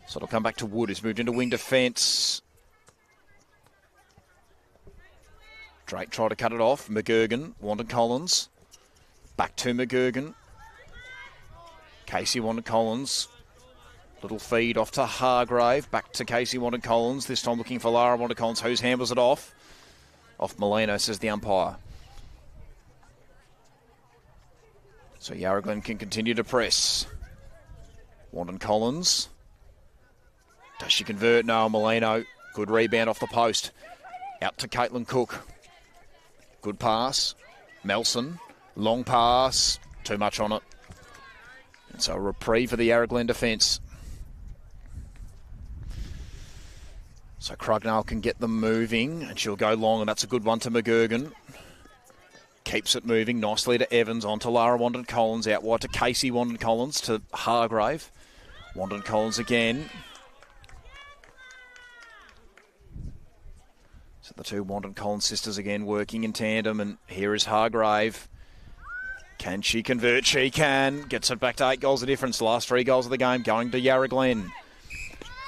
So it'll come back to Wood, who's moved into wing defence. Drake tried to cut it off. McGurgan, Wanda Collins. Back to McGurgan. Casey Wanda Collins. Little feed off to Hargrave. Back to Casey Wanda Collins. This time looking for Lara Wanda Collins, whose handles it off. Off Molino, says the umpire. So Yarra Glen can continue to press. Wanda Collins. Does she convert? No, Molino. Good rebound off the post. Out to Caitlin Cook. Good pass. Melson. Long pass. Too much on it. And so a reprieve for the Yarra Glen defence. So Crugnall can get them moving, and she'll go long, and that's a good one to McGurgan. Keeps it moving nicely to Evans, on to Lara Wanda Collins, out wide to Casey Wanda Collins, to Hargrave. Wanda Collins again. So the two Wanda Collins sisters again working in tandem, and here is Hargrave. Can she convert? She can. Gets it back to 8 goals of difference. The last 3 goals of the game going to Yarra Glen.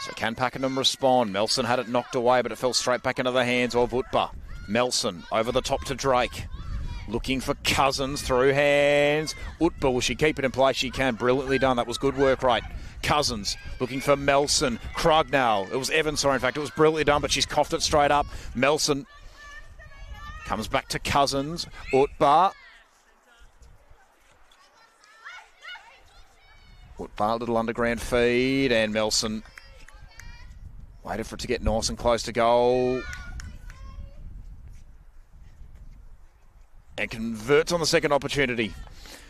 So can Pakenham respond? Melson had it knocked away, but it fell straight back into the hands of Utba. Melson over the top to Drake. Looking for Cousins through hands. Utba, will she keep it in place? She can. Brilliantly done. That was good work rate. Cousins looking for Melson. Crugnall. It was Evans, sorry, in fact. It was brilliantly done, but she's coughed it straight up. Melson comes back to Cousins. Utba. Woodbar, little underground feed, and Melson waited for it to get nice and close to goal. And converts on the second opportunity.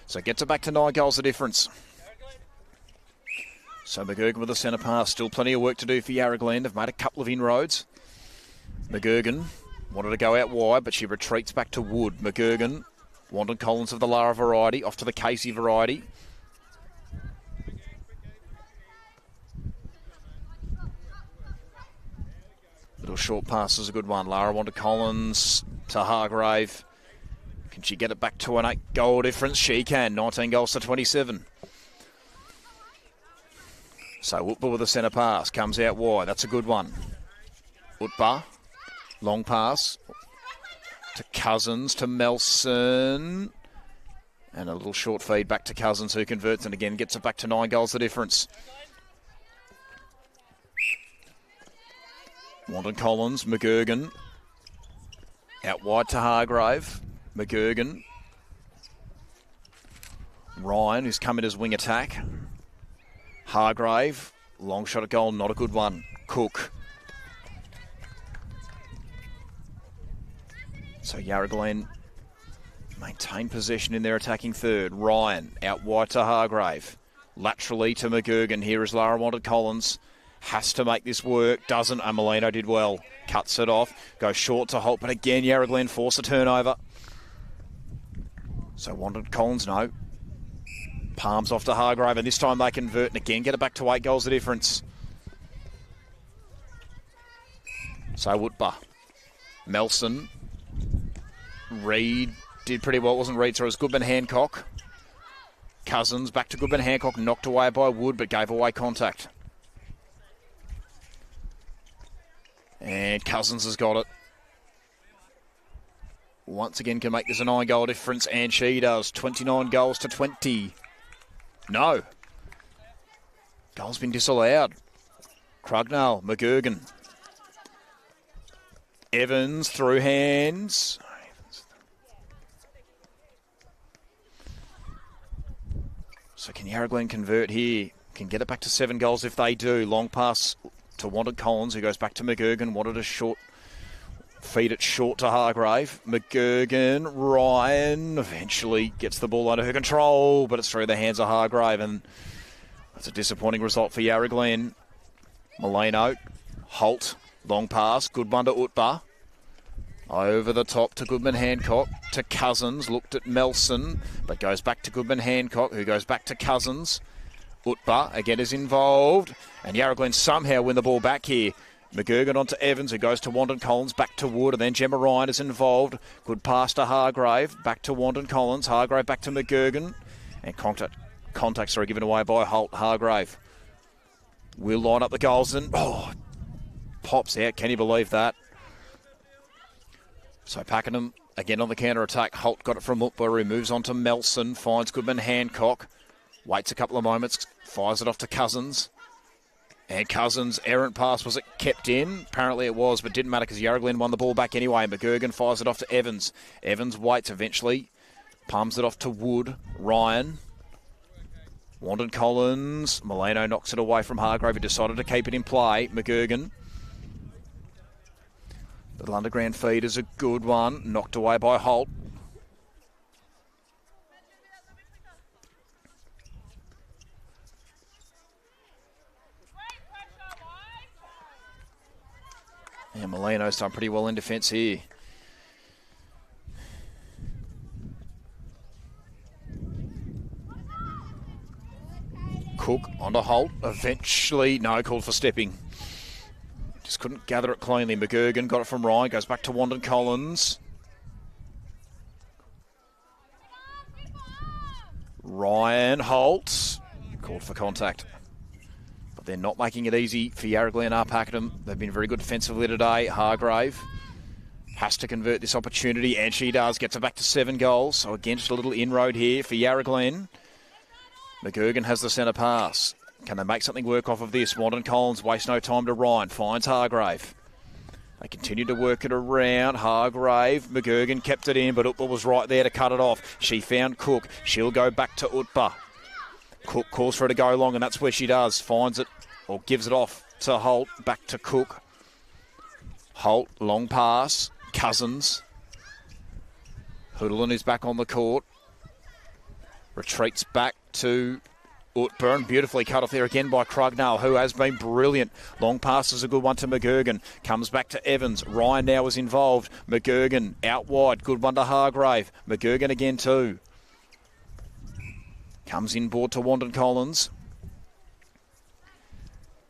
So gets it back to 9 goals the difference. So McGurgan with the centre pass. Still plenty of work to do for Yarra Glen. They've made a couple of inroads. McGurgan wanted to go out wide, but she retreats back to Wood. McGurgan, Wandon Collins of the Lara variety, off to the Casey variety. Little short pass is a good one. Lara Wandon Collins to Hargrave. Can she get it back to an 8-goal difference? She can. 19 goals to 27. So Utba with the centre pass. Comes out wide. That's a good one. Utba. Long pass. To Cousins. To Melson. And a little short feed back to Cousins, who converts and again gets it back to 9 goals the difference. Wandon Collins. McGurgan. Out wide to Hargrave. McGurgan. Ryan, who's come in as wing attack. Hargrave. Long shot at goal, not a good one. Cook. So Yarra Glen maintain possession in their attacking third. Ryan out wide to Hargrave. Laterally to McGurgan. Here is Lara Wandon Collins. Has to make this work. Doesn't. And Molino did well. Cuts it off. Goes short to Holt. But again, Yarra Glen force a turnover. So Wandon Collins, no. Palms off to Hargrave. And this time they convert. And again, get it back to 8 goals the difference. So Woodbar. Melson. Reed did pretty well. It wasn't Reed, so it was Goodman Hancock. Cousins back to Goodman Hancock. Knocked away by Wood, but gave away contact. And Cousins has got it. Once again can make this a 9-goal difference, and she does. 29 goals to 20. No. Goal's been disallowed. Crugnall, McGurgan. Evans through hands. So can Yarra Glen convert here? Can get it back to 7 goals if they do. Long pass to Wandon Collins, who goes back to McGurgan. Wanted a short feed it short to Hargrave. McGurgan, Ryan eventually gets the ball under her control, but it's through the hands of Hargrave, and that's a disappointing result for Yarra Glen. Molino, Holt, long pass, good one to Utba. Over the top to Goodman Hancock, to Cousins, looked at Melson, but goes back to Goodman Hancock, who goes back to Cousins. Utba again is involved, and Yarra Glen somehow win the ball back here. McGurgan onto Evans, who goes to Wandon Collins, back to Wood, and then Gemma Ryan is involved. Good pass to Hargrave, back to Wandon Collins, Hargrave back to McGurgan, and contacts are given away by Holt. Hargrave will line up the goals, and pops out. Can you believe that? So Pakenham again on the counter-attack. Holt got it from Utba, who moves on to Melson, finds Goodman Hancock, waits a couple of moments, fires it off to Cousins. And Cousins' errant pass, was it kept in? Apparently it was, but didn't matter because Yarra Glen won the ball back anyway. McGurgan fires it off to Evans. Evans waits eventually, palms it off to Wood. Ryan. Wandon Collins. Molino knocks it away from Hargrave, who decided to keep it in play. McGurgan. Little underground feed is a good one. Knocked away by Holt. And Molino's done pretty well in defence here. Cook onto Holt. Eventually, no, called for stepping. Just couldn't gather it cleanly. McGurgan got it from Ryan. Goes back to Wandon Collins. Ryan Holt. Called for contact. But they're not making it easy for Yarra Glen or Pakenham. They've been very good defensively today. Hargrave has to convert this opportunity, and she does. Gets it back to 7 goals. So again, just a little inroad here for Yarra Glen. McGurgan has the centre pass. Can they make something work off of this? Wandon Collins wastes no time to Ryan. Finds Hargrave. They continue to work it around. Hargrave. McGurgan kept it in, but Utba was right there to cut it off. She found Cook. She'll go back to Utba. Cook calls for her to go long, and that's where she does. Finds it, or gives it off to Holt. Back to Cook. Holt, long pass. Cousins. Hoodlin is back on the court. Retreats back to Utburn. Beautifully cut off there again by Crugnall, who has been brilliant. Long pass is a good one to McGurgan. Comes back to Evans. Ryan now is involved. McGurgan out wide. Good one to Hargrave. McGurgan again too. Comes inboard to Wandon Collins.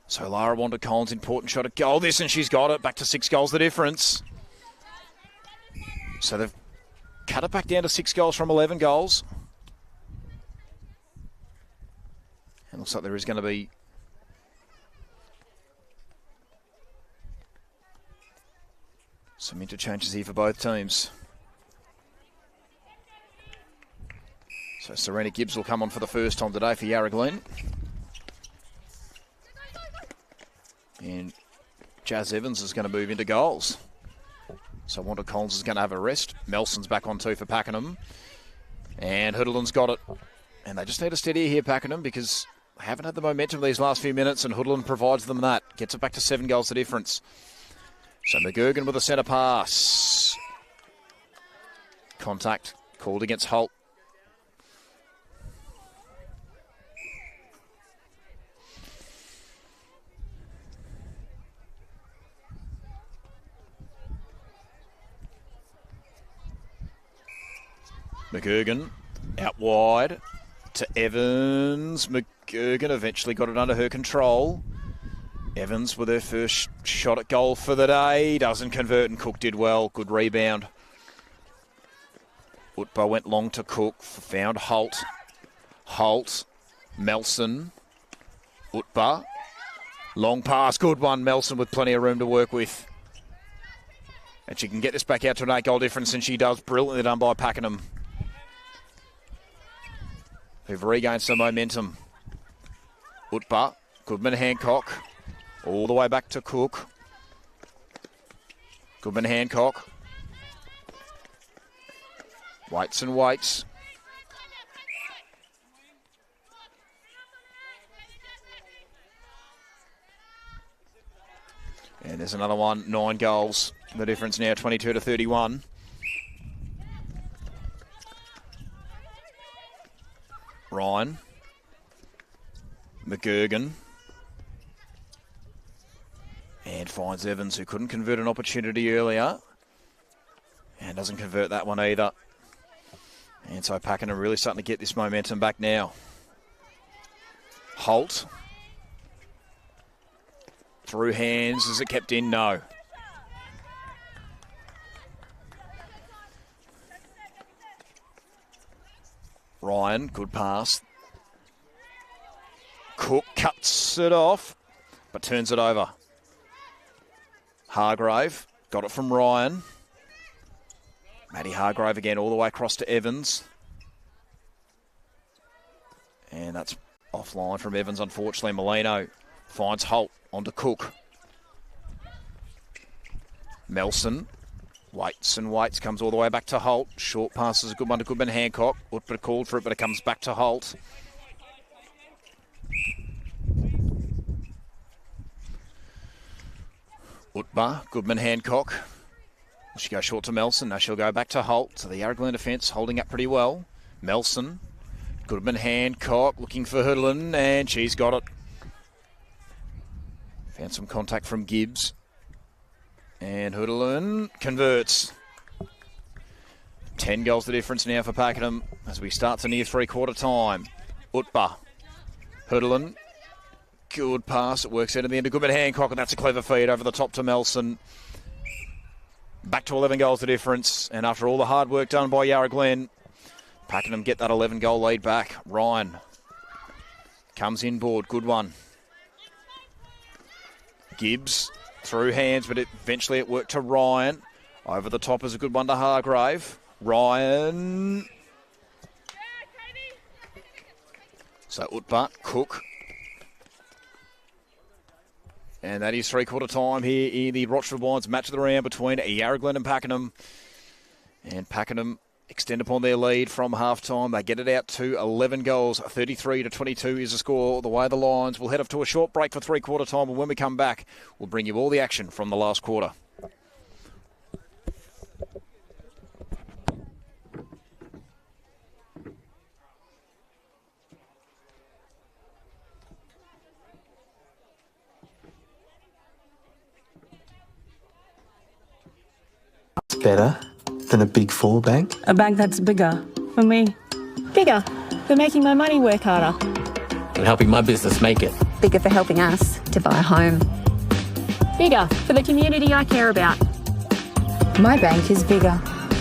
So Lara Wandon Collins, important shot at goal. This, and she's got it. Back to 6 goals the difference. So they've cut it back down to 6 goals from 11 goals. And looks like there is going to be some interchanges here for both teams. So Serena Gibbs will come on for the first time today for Yarra Glen. And Jazz Evans is going to move into goals. So Wanda Collins is going to have a rest. Melson's back on 2 for Pakenham. And Hoodlin's got it. And they just need a steady here, Pakenham, because they haven't had the momentum these last few minutes, and Hoodlin provides them that. Gets it back to 7 goals the difference. So McGurgan with a centre pass. Contact called against Holt. McGurgan out wide to Evans. McGurgan eventually got it under her control. Evans with her first shot at goal for the day. Doesn't convert, and Cook did well. Good rebound. Utba went long to Cook. Found Holt. Holt. Melson. Utba. Long pass. Good one. Melson with plenty of room to work with. And she can get this back out to an 8-goal difference, and she does. Brilliantly done by Pakenham, who've regained some momentum. Utba, Goodman, Hancock, all the way back to Cook. Goodman, Hancock. Waits and waits. And there's another one, 9 goals. The difference now 22 to 31. Ryan. McGurgan. And finds Evans, who couldn't convert an opportunity earlier. And doesn't convert that one either. And so Pakenham really starting to get this momentum back now. Holt. Through hands. Is it kept in? No. Ryan, good pass. Cook cuts it off, but turns it over. Hargrave, got it from Ryan. Maddie Hargrave again, all the way across to Evans. And that's offline from Evans, unfortunately. Molino finds Holt onto Cook. Melson. Waits and waits, comes all the way back to Holt. Short pass is a good one to Goodman Hancock. Utba called for it, but it comes back to Holt. Utba, Goodman Hancock. She goes short to Melson. Now she'll go back to Holt. So the Yarra Glen defence holding up pretty well. Melson, Goodman Hancock looking for Hoodlin, and she's got it. Found some contact from Gibbs. And Hoodlin converts. 10 goals the difference now for Pakenham as we start to near 3-quarter time. Utba. Hoodlin. Good pass. It works out in the end of Goodman Hancock, and that's a clever feed over the top to Melson. Back to 11 goals the difference. And after all the hard work done by Yarra Glen, Pakenham get that 11-goal lead back. Ryan comes inboard. Good one. Gibbs. Through hands, but eventually it worked to Ryan. Over the top is a good one to Hargrave. Ryan. So Utba, Cook. And that is 3-quarter time here in the Rochford Wines match of the round between Yarra Glen and Pakenham. And Pakenham extend upon their lead from half-time. They get it out to 11 goals. 33-22 is the score. The way the Lions will head off to a short break for three-quarter time, and when we come back, we'll bring you all the action from the last quarter. It's better than a Big Four bank. A bank that's bigger for me. Bigger for making my money work harder. And helping my business make it. Bigger for helping us to buy a home. Bigger for the community I care about. My bank is bigger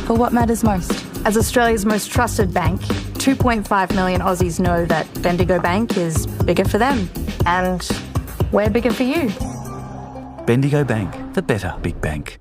for what matters most. As Australia's most trusted bank, 2.5 million Aussies know that Bendigo Bank is bigger for them. And we're bigger for you. Bendigo Bank, the better big bank.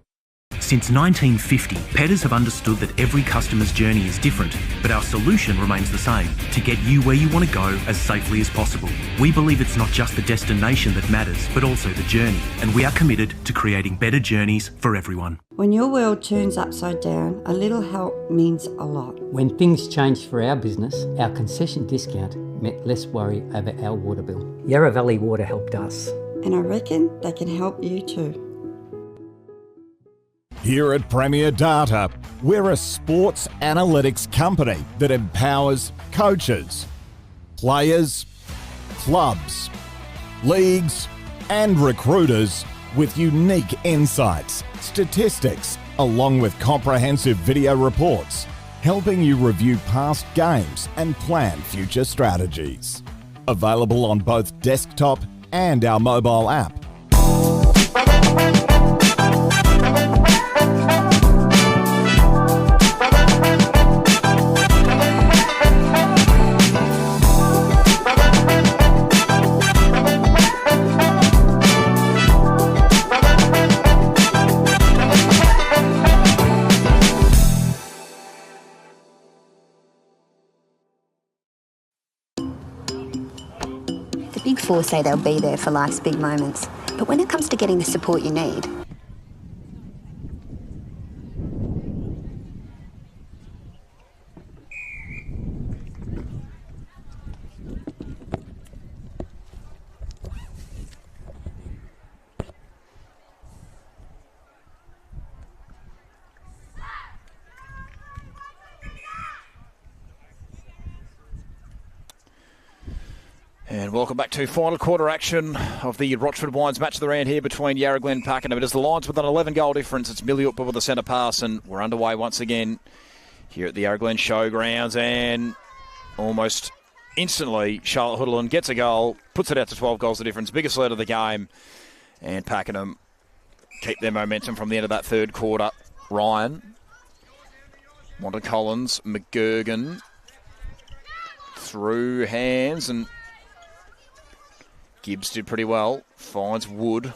Since 1950, Pedders have understood that every customer's journey is different, but our solution remains the same, to get you where you want to go as safely as possible. We believe it's not just the destination that matters, but also the journey, and we are committed to creating better journeys for everyone. When your world turns upside down, a little help means a lot. When things changed for our business, our concession discount meant less worry over our water bill. Yarra Valley Water helped us. And I reckon they can help you too. Here at Premier Data, we're a sports analytics company that empowers coaches, players, clubs, leagues, and recruiters with unique insights, statistics, along with comprehensive video reports, helping you review past games and plan future strategies. Available on both desktop and our mobile app. Big Four say they'll be there for life's big moments. But when it comes to getting the support you need, And welcome back to final quarter action of the Rochford Wines match of the round here between Yarra, Glen, Pakenham. It is the Lions with an 11-goal difference. It's Miliupa with a centre pass, and we're underway once again here at the Yarra Glen Showgrounds. And almost instantly, Charlotte Hoodlin gets a goal, puts it out to 12 goals the difference, biggest lead of the game. And Pakenham keep their momentum from the end of that third quarter. Ryan, Wanda Collins, McGurgan, through hands, and Gibbs did pretty well. Finds Wood.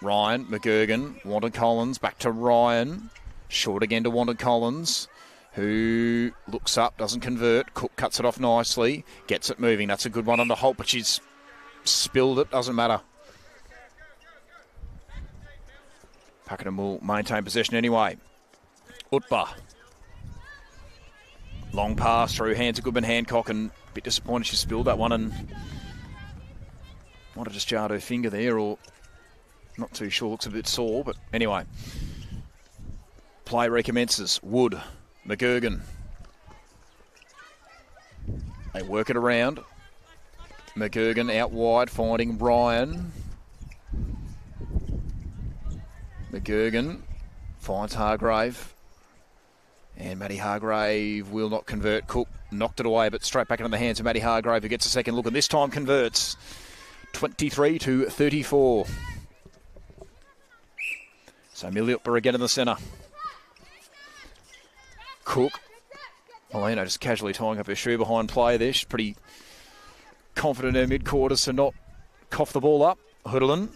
Ryan, McGurgan, Wanda Collins, back to Ryan. Short again to Wanda Collins, who looks up, doesn't convert. Cook cuts it off nicely, gets it moving. That's a good one on the Holt, but she's spilled it, doesn't matter. Pakenham will maintain possession anyway. Utba. Long pass through hands of Goodman Hancock, and a bit disappointed she spilled that one and might have just jarred her finger there, or not too sure, looks a bit sore, but anyway. Play recommences. Wood, McGurgan. They work it around. McGurgan out wide, finding Ryan. McGurgan finds Hargrave. And Matty Hargrave will not convert. Cook knocked it away, but straight back into the hands of Matty Hargrave, who gets a second look, and this time converts. 23-34. So Miliupa again in the centre. Cook. Molino just casually tying up her shoe behind play there. She's pretty confident in her mid-quarters to not cough the ball up. Hoodlin.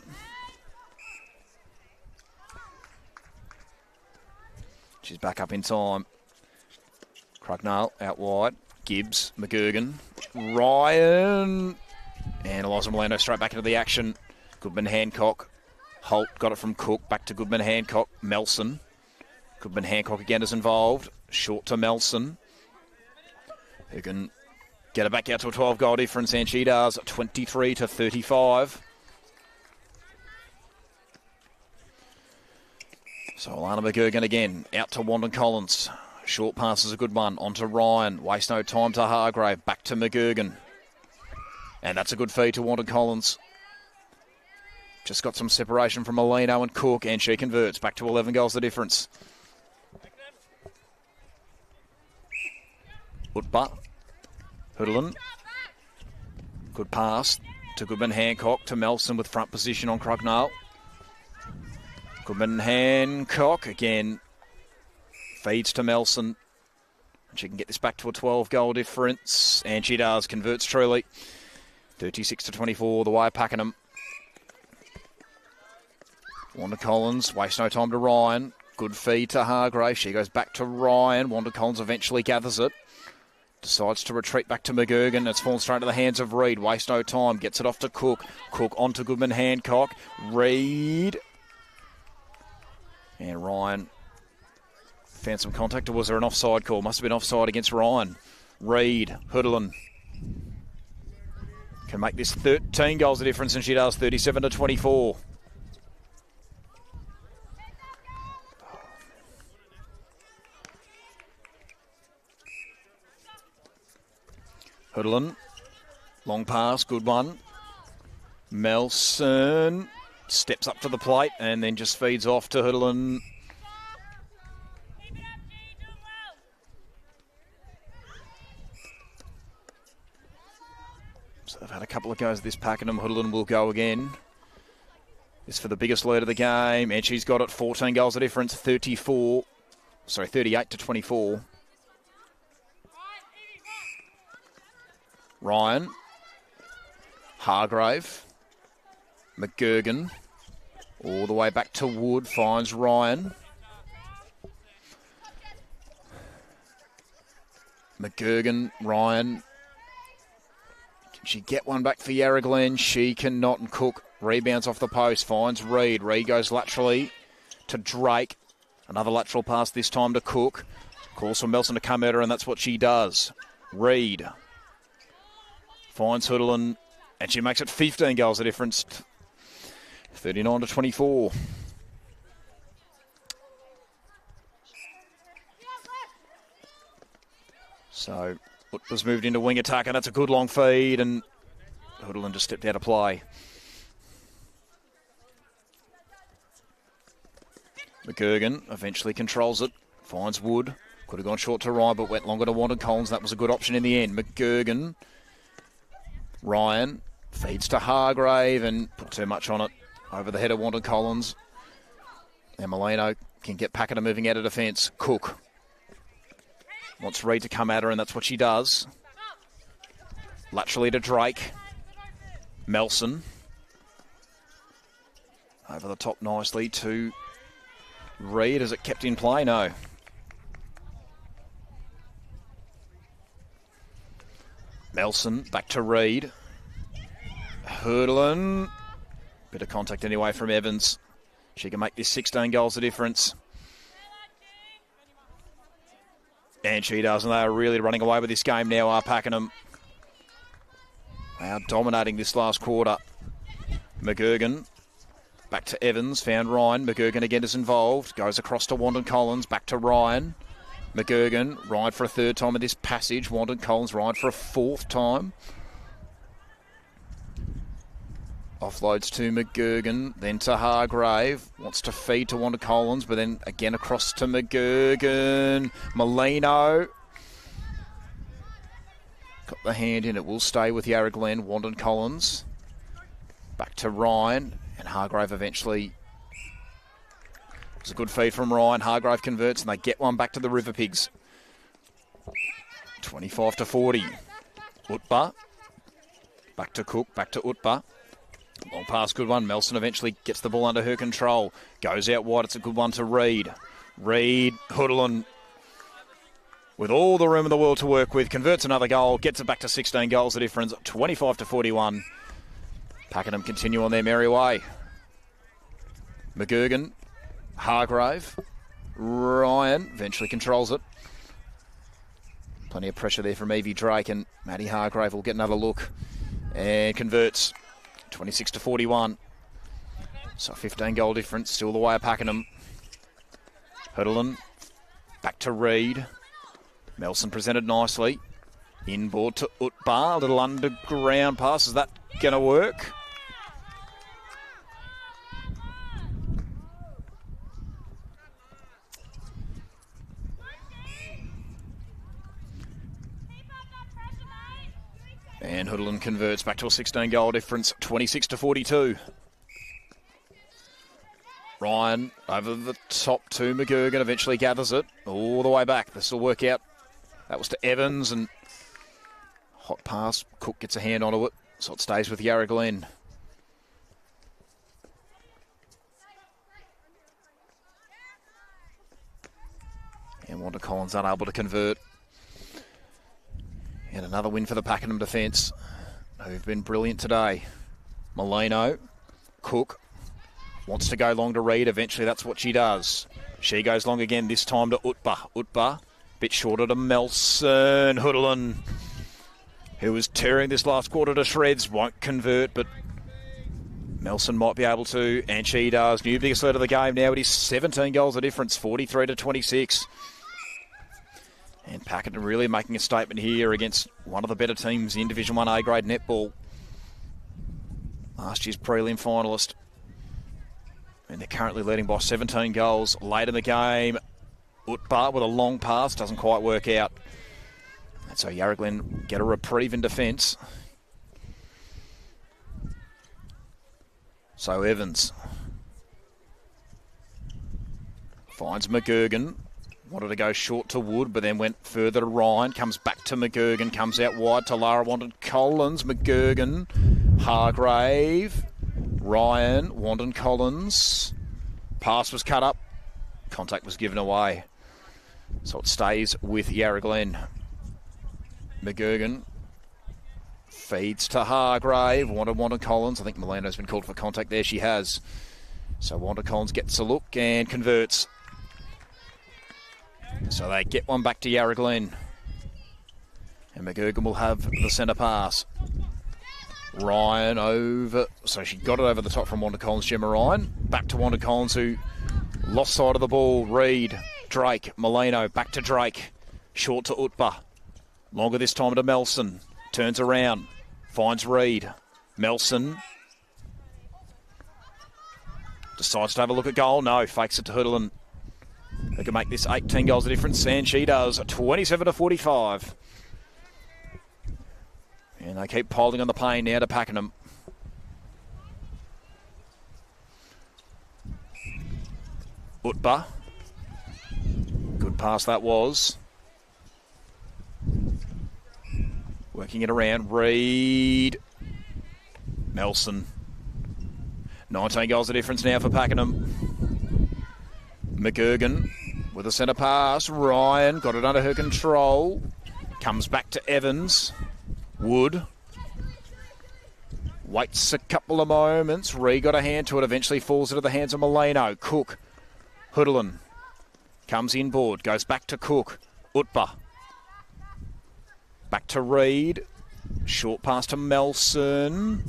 She's back up in time. Crugnall out wide. Gibbs, McGurgan, Ryan, and Eliza Molino straight back into the action. Goodman Hancock. Holt got it from Cook. Back to Goodman Hancock. Melson. Goodman Hancock again is involved. Short to Melson, who can get it back out to a 12-goal difference, and she does, 23-35. So Alana McGurgan again, out to Wandon Collins. Short pass is a good one, on to Ryan. Waste no time to Hargrave, back to McGurgan. And that's a good feed to Wandon Collins. Just got some separation from Molino and Cook, and she converts, back to 11 goals the difference. Utba, Hoodlin. Good pass to Goodman Hancock, to Melson with front position on Crugnall. Goodman Hancock again feeds to Melson. She can get this back to a 12-goal difference, and she does, converts truly. 36-24 the way of Pakenham. Wanda Collins, waste no time to Ryan. Good feed to Hargrave. She goes back to Ryan. Wanda Collins eventually gathers it. Decides to retreat back to McGurgan. It's fallen straight to the hands of Reid. Waste no time. Gets it off to Cook. Cook onto Goodman Hancock. Reid. And Ryan found some contact. Or was there an offside call? Must have been offside against Ryan. Reid. Hoodlin. Can make this 13 goals a difference, and she does, 37-24. Hoodlin, long pass, good one. Melson steps up to the plate and then just feeds off to Hoodlin. So they've had a couple of goes at this Pakenham. Hoodlin will go again. This for the biggest lead of the game, and she's got it, 14 goals a difference, 38-24. Ryan, Hargrave, McGurgan, all the way back to Wood, finds Ryan. McGurgan, Ryan. Can she get one back for Yarra Glen? She cannot, and Cook rebounds off the post, finds Reid. Reid goes laterally to Drake. Another lateral pass, this time to Cook. Calls for Melson to come at her, and that's what she does. Reid finds Hoodlin, and she makes it 15 goals a difference, 39-24. So Utba's moved into wing attack, and that's a good long feed, and Hoodlin just stepped out of play. McGurgan eventually controls it, finds Wood. Could have gone short to Ryan, but went longer to Wandon Collins. That was a good option in the end. McGurgan, Ryan feeds to Hargrave and put too much on it over the head of Wandon Collins. And Molino can get Pakenham moving out of defence. Cook wants Reid to come at her, and that's what she does. Laterally to Drake. Melson over the top nicely to Reid. Is it kept in play? No. Melson back to Reid. Hurdlin. Bit of contact anyway from Evans. She can make this 16 goals a difference. And she does, and they are really running away with this game now, are Pakenham. They are dominating this last quarter. McGurgan back to Evans, found Ryan. McGurgan again is involved. Goes across to Wandon Collins, back to Ryan. McGurgan, Ryan for a third time in this passage. Wandon Collins, Ryan for a fourth time. Offloads to McGurgan, then to Hargrave. Wants to feed to Wandon Collins, but then again across to McGurgan. Molino. Got the hand in. It will stay with Yarra Glen. Wandon Collins. Back to Ryan. And Hargrave eventually. It's a good feed from Ryan. Hargrave converts, and they get one back to the River Pigs. 25-40. Utba. Back to Cook. Back to Utba. Long pass, good one. Melson eventually gets the ball under her control. Goes out wide. It's a good one to Reid. Reid, Hoodlin, with all the room in the world to work with, converts another goal, gets it back to 16 goals the difference, 25-41. Pakenham continue on their merry way. McGurgan, Hargrave, Ryan eventually controls it. Plenty of pressure there from Evie Drake, and Maddie Hargrave will get another look and converts. 26-41. So 15 goal difference, still the way of Pakenham. Hurdlen back to Reid. Melson presented nicely. Inboard to Utbar. A little underground pass. Is that going to work? And Hurdlen converts back to a 16 goal difference, 26-42. Ryan over the top to McGurgan, eventually gathers it all the way back. This will work out. That was to Evans, and hot pass. Cook gets a hand onto it, so it stays with Yarra Glen. And Wanda Collins unable to convert. And another win for the Pakenham defence, who've been brilliant today. Molino, Cook, wants to go long to Reid. Eventually that's what she does. She goes long again, this time to Utbar. Utbar, bit shorter to Melson. Hurdlen, who was tearing this last quarter to shreds, won't convert, but Melson might be able to, and she does. New biggest lead of the game now. It is 17 goals of difference, 43-26. And Pakenham really making a statement here against one of the better teams in Division 1 A grade netball. Last year's prelim finalist. And they're currently leading by 17 goals. Late in the game, Utbar with a long pass, doesn't quite work out. And so Yarra Glen get a reprieve in defence. So Evans finds McGurgan. Wanted to go short to Wood, but then went further to Ryan. Comes back to McGurgan. Comes out wide to Lara. Wanted Collins. McGurgan. Hargrave. Ryan. Wandon Collins. Pass was cut up. Contact was given away. So it stays with Yarra Glen. McGurgan feeds to Hargrave. Wanted Collins. I think Milano's been called for contact there. She has. So Wanda Collins gets a look and converts. So they get one back to Yarra Glen. And McGurgan will have the centre pass. Ryan over. So she got it over the top from Wanda Collins, Gemma Ryan. Back to Wanda Collins, who lost side of the ball. Reid, Drake, Molino, back to Drake. Short to Utbar. Longer this time to Melson. Turns around. Finds Reid. Melson. Decides to have a look at goal. No, fakes it to Hurdlen. They can make this 18 goals of difference, and she does. 27-45. And they keep piling on the pain now to Pakenham. Utbar. Good pass that was. Working it around. Reid. Melson. 19 goals of difference now for Pakenham. McGurgan with a centre pass. Ryan got it under her control. Comes back to Evans. Wood. Waits a couple of moments. Reid got a hand to it. Eventually falls into the hands of Molino. Cook. Hurdlen. Comes inboard. Goes back to Cook. Utbar. Back to Reid. Short pass to Melson.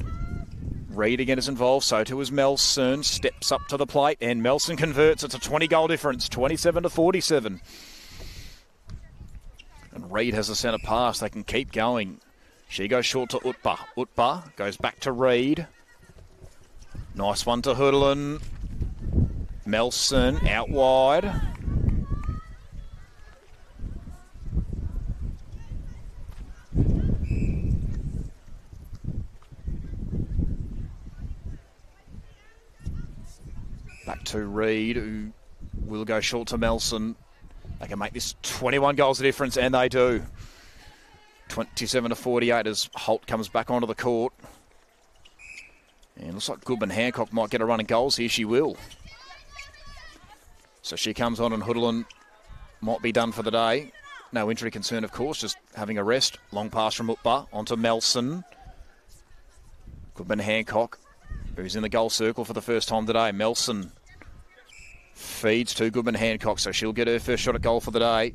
Reid again is involved, so too is Melson. Steps up to the plate, and Melson converts. It's a 20-goal difference, 27-47. And Reid has a centre pass. They can keep going. She goes short to Utbar. Utbar goes back to Reid. Nice one to Hurdlen. Melson out wide. Back to Reid, who will go short to Melson. They can make this 21 goals of difference, and they do. 27-48 as Holt comes back onto the court. And looks like Goodman Hancock might get a run of goals here. She will. So she comes on, and Hurdlen might be done for the day. No injury concern, of course, just having a rest. Long pass from Utbar onto Melson. Goodman Hancock, who's in the goal circle for the first time today. Melson feeds to Goodman Hancock, so she'll get her first shot at goal for the day.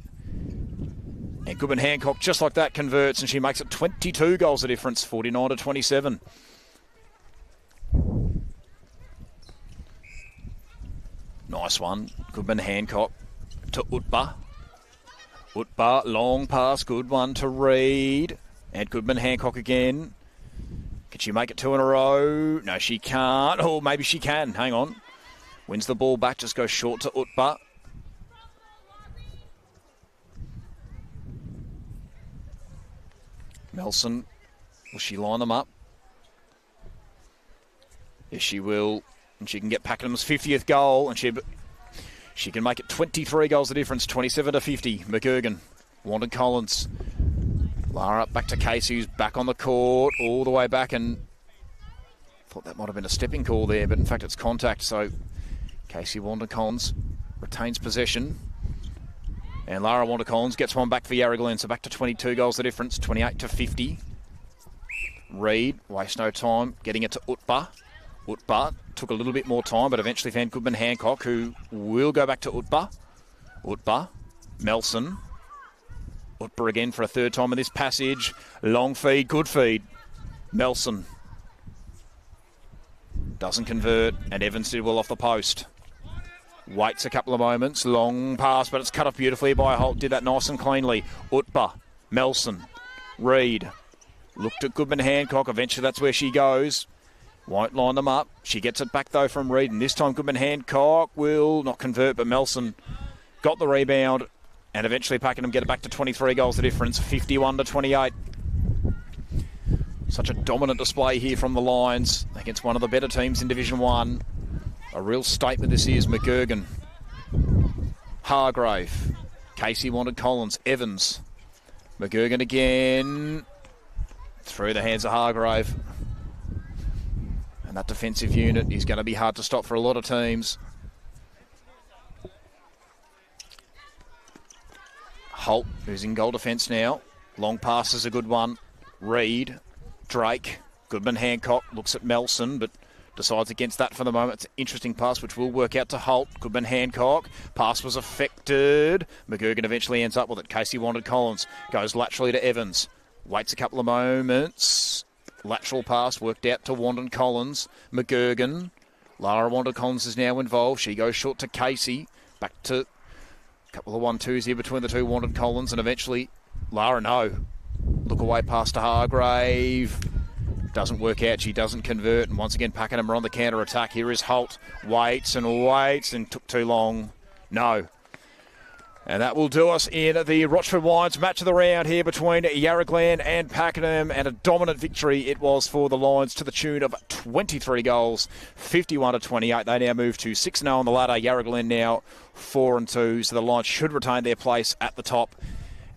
And Goodman Hancock, just like that, converts, and she makes it 22 goals the difference, 49-27. Nice one. Goodman Hancock to Utba. Utba, long pass, good one to Reed. And Goodman Hancock again. Can she make it 2 in a row? No, she can't. Oh, maybe she can. Hang on. Wins the ball back, just goes short to Utba. Nelson, will she line them up? Yes, she will. And she can get Pakenham's 50th goal, and she can make it 23 goals the difference, 27-50. McGurgan, Wanda Collins. Lara back to Casey, who's back on the court, all the way back, and thought that might have been a stepping call there, but in fact it's contact, so Casey Wanda Collins retains possession. And Lara Wanda Collins gets one back for Yarra Glen, so back to 22 goals the difference, 28-50. Reed, waste no time, getting it to Utba. Utba took a little bit more time, but eventually found Goodman Hancock, who will go back to Utba. Utba, Melson. Utba again for a third time in this passage. Long feed, good feed. Melson. Doesn't convert, and Evans did well off the post. Waits a couple of moments, long pass, but it's cut off beautifully by Holt. Did that nice and cleanly. Utba, Melson, Reed. Looked at Goodman Hancock, eventually that's where she goes. Won't line them up. She gets it back, though, from Reed. And this time, Goodman Hancock will not convert, but Melson got the rebound. And eventually, Pakenham get it back to 23 goals the difference, 51-28. Such a dominant display here from the Lions against one of the better teams in Division 1. A real statement this is. McGurgan. Hargrave. Casey wanted Collins. Evans. McGurgan again. Through the hands of Hargrave. And that defensive unit is going to be hard to stop for a lot of teams. Holt, who's in goal defence now. Long pass is a good one. Reed, Drake, Goodman Hancock looks at Melson, but decides against that for the moment. It's an interesting pass, which will work out to Holt. Goodman Hancock. Pass was affected. McGurgan eventually ends up with it. Casey wanted Collins. Goes laterally to Evans. Waits a couple of moments. Lateral pass worked out to Wandon Collins. McGurgan. Lara Wanda Collins is now involved. She goes short to Casey. Back to a couple of 1-2s here between the two. Wandon Collins, and eventually Lara, no. Look away pass to Hargrave. Doesn't work out. She doesn't convert. And once again, Pakenham are on the counter-attack. Here is Holt. Waits and took too long. No. And that will do us in the Rochford Wines match of the round here between Yarra Glen and Pakenham. And a dominant victory it was for the Lions to the tune of 23 goals, 51-28. They now move to 6-0 on the ladder. Yarra Glen now 4-2. So the Lions should retain their place at the top.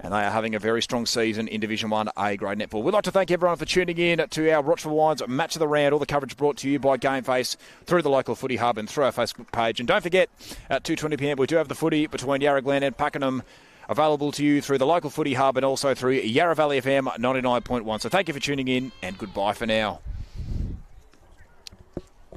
And they are having a very strong season in Division 1 A grade netball. We'd like to thank everyone for tuning in to our Rochford Wines match of the round. All the coverage brought to you by Gameface through the local footy hub and through our Facebook page. And don't forget, at 2:20pm, we do have the footy between Yarra Glen and Pakenham available to you through the local footy hub and also through Yarra Valley FM 99.1. So thank you for tuning in, and goodbye for now.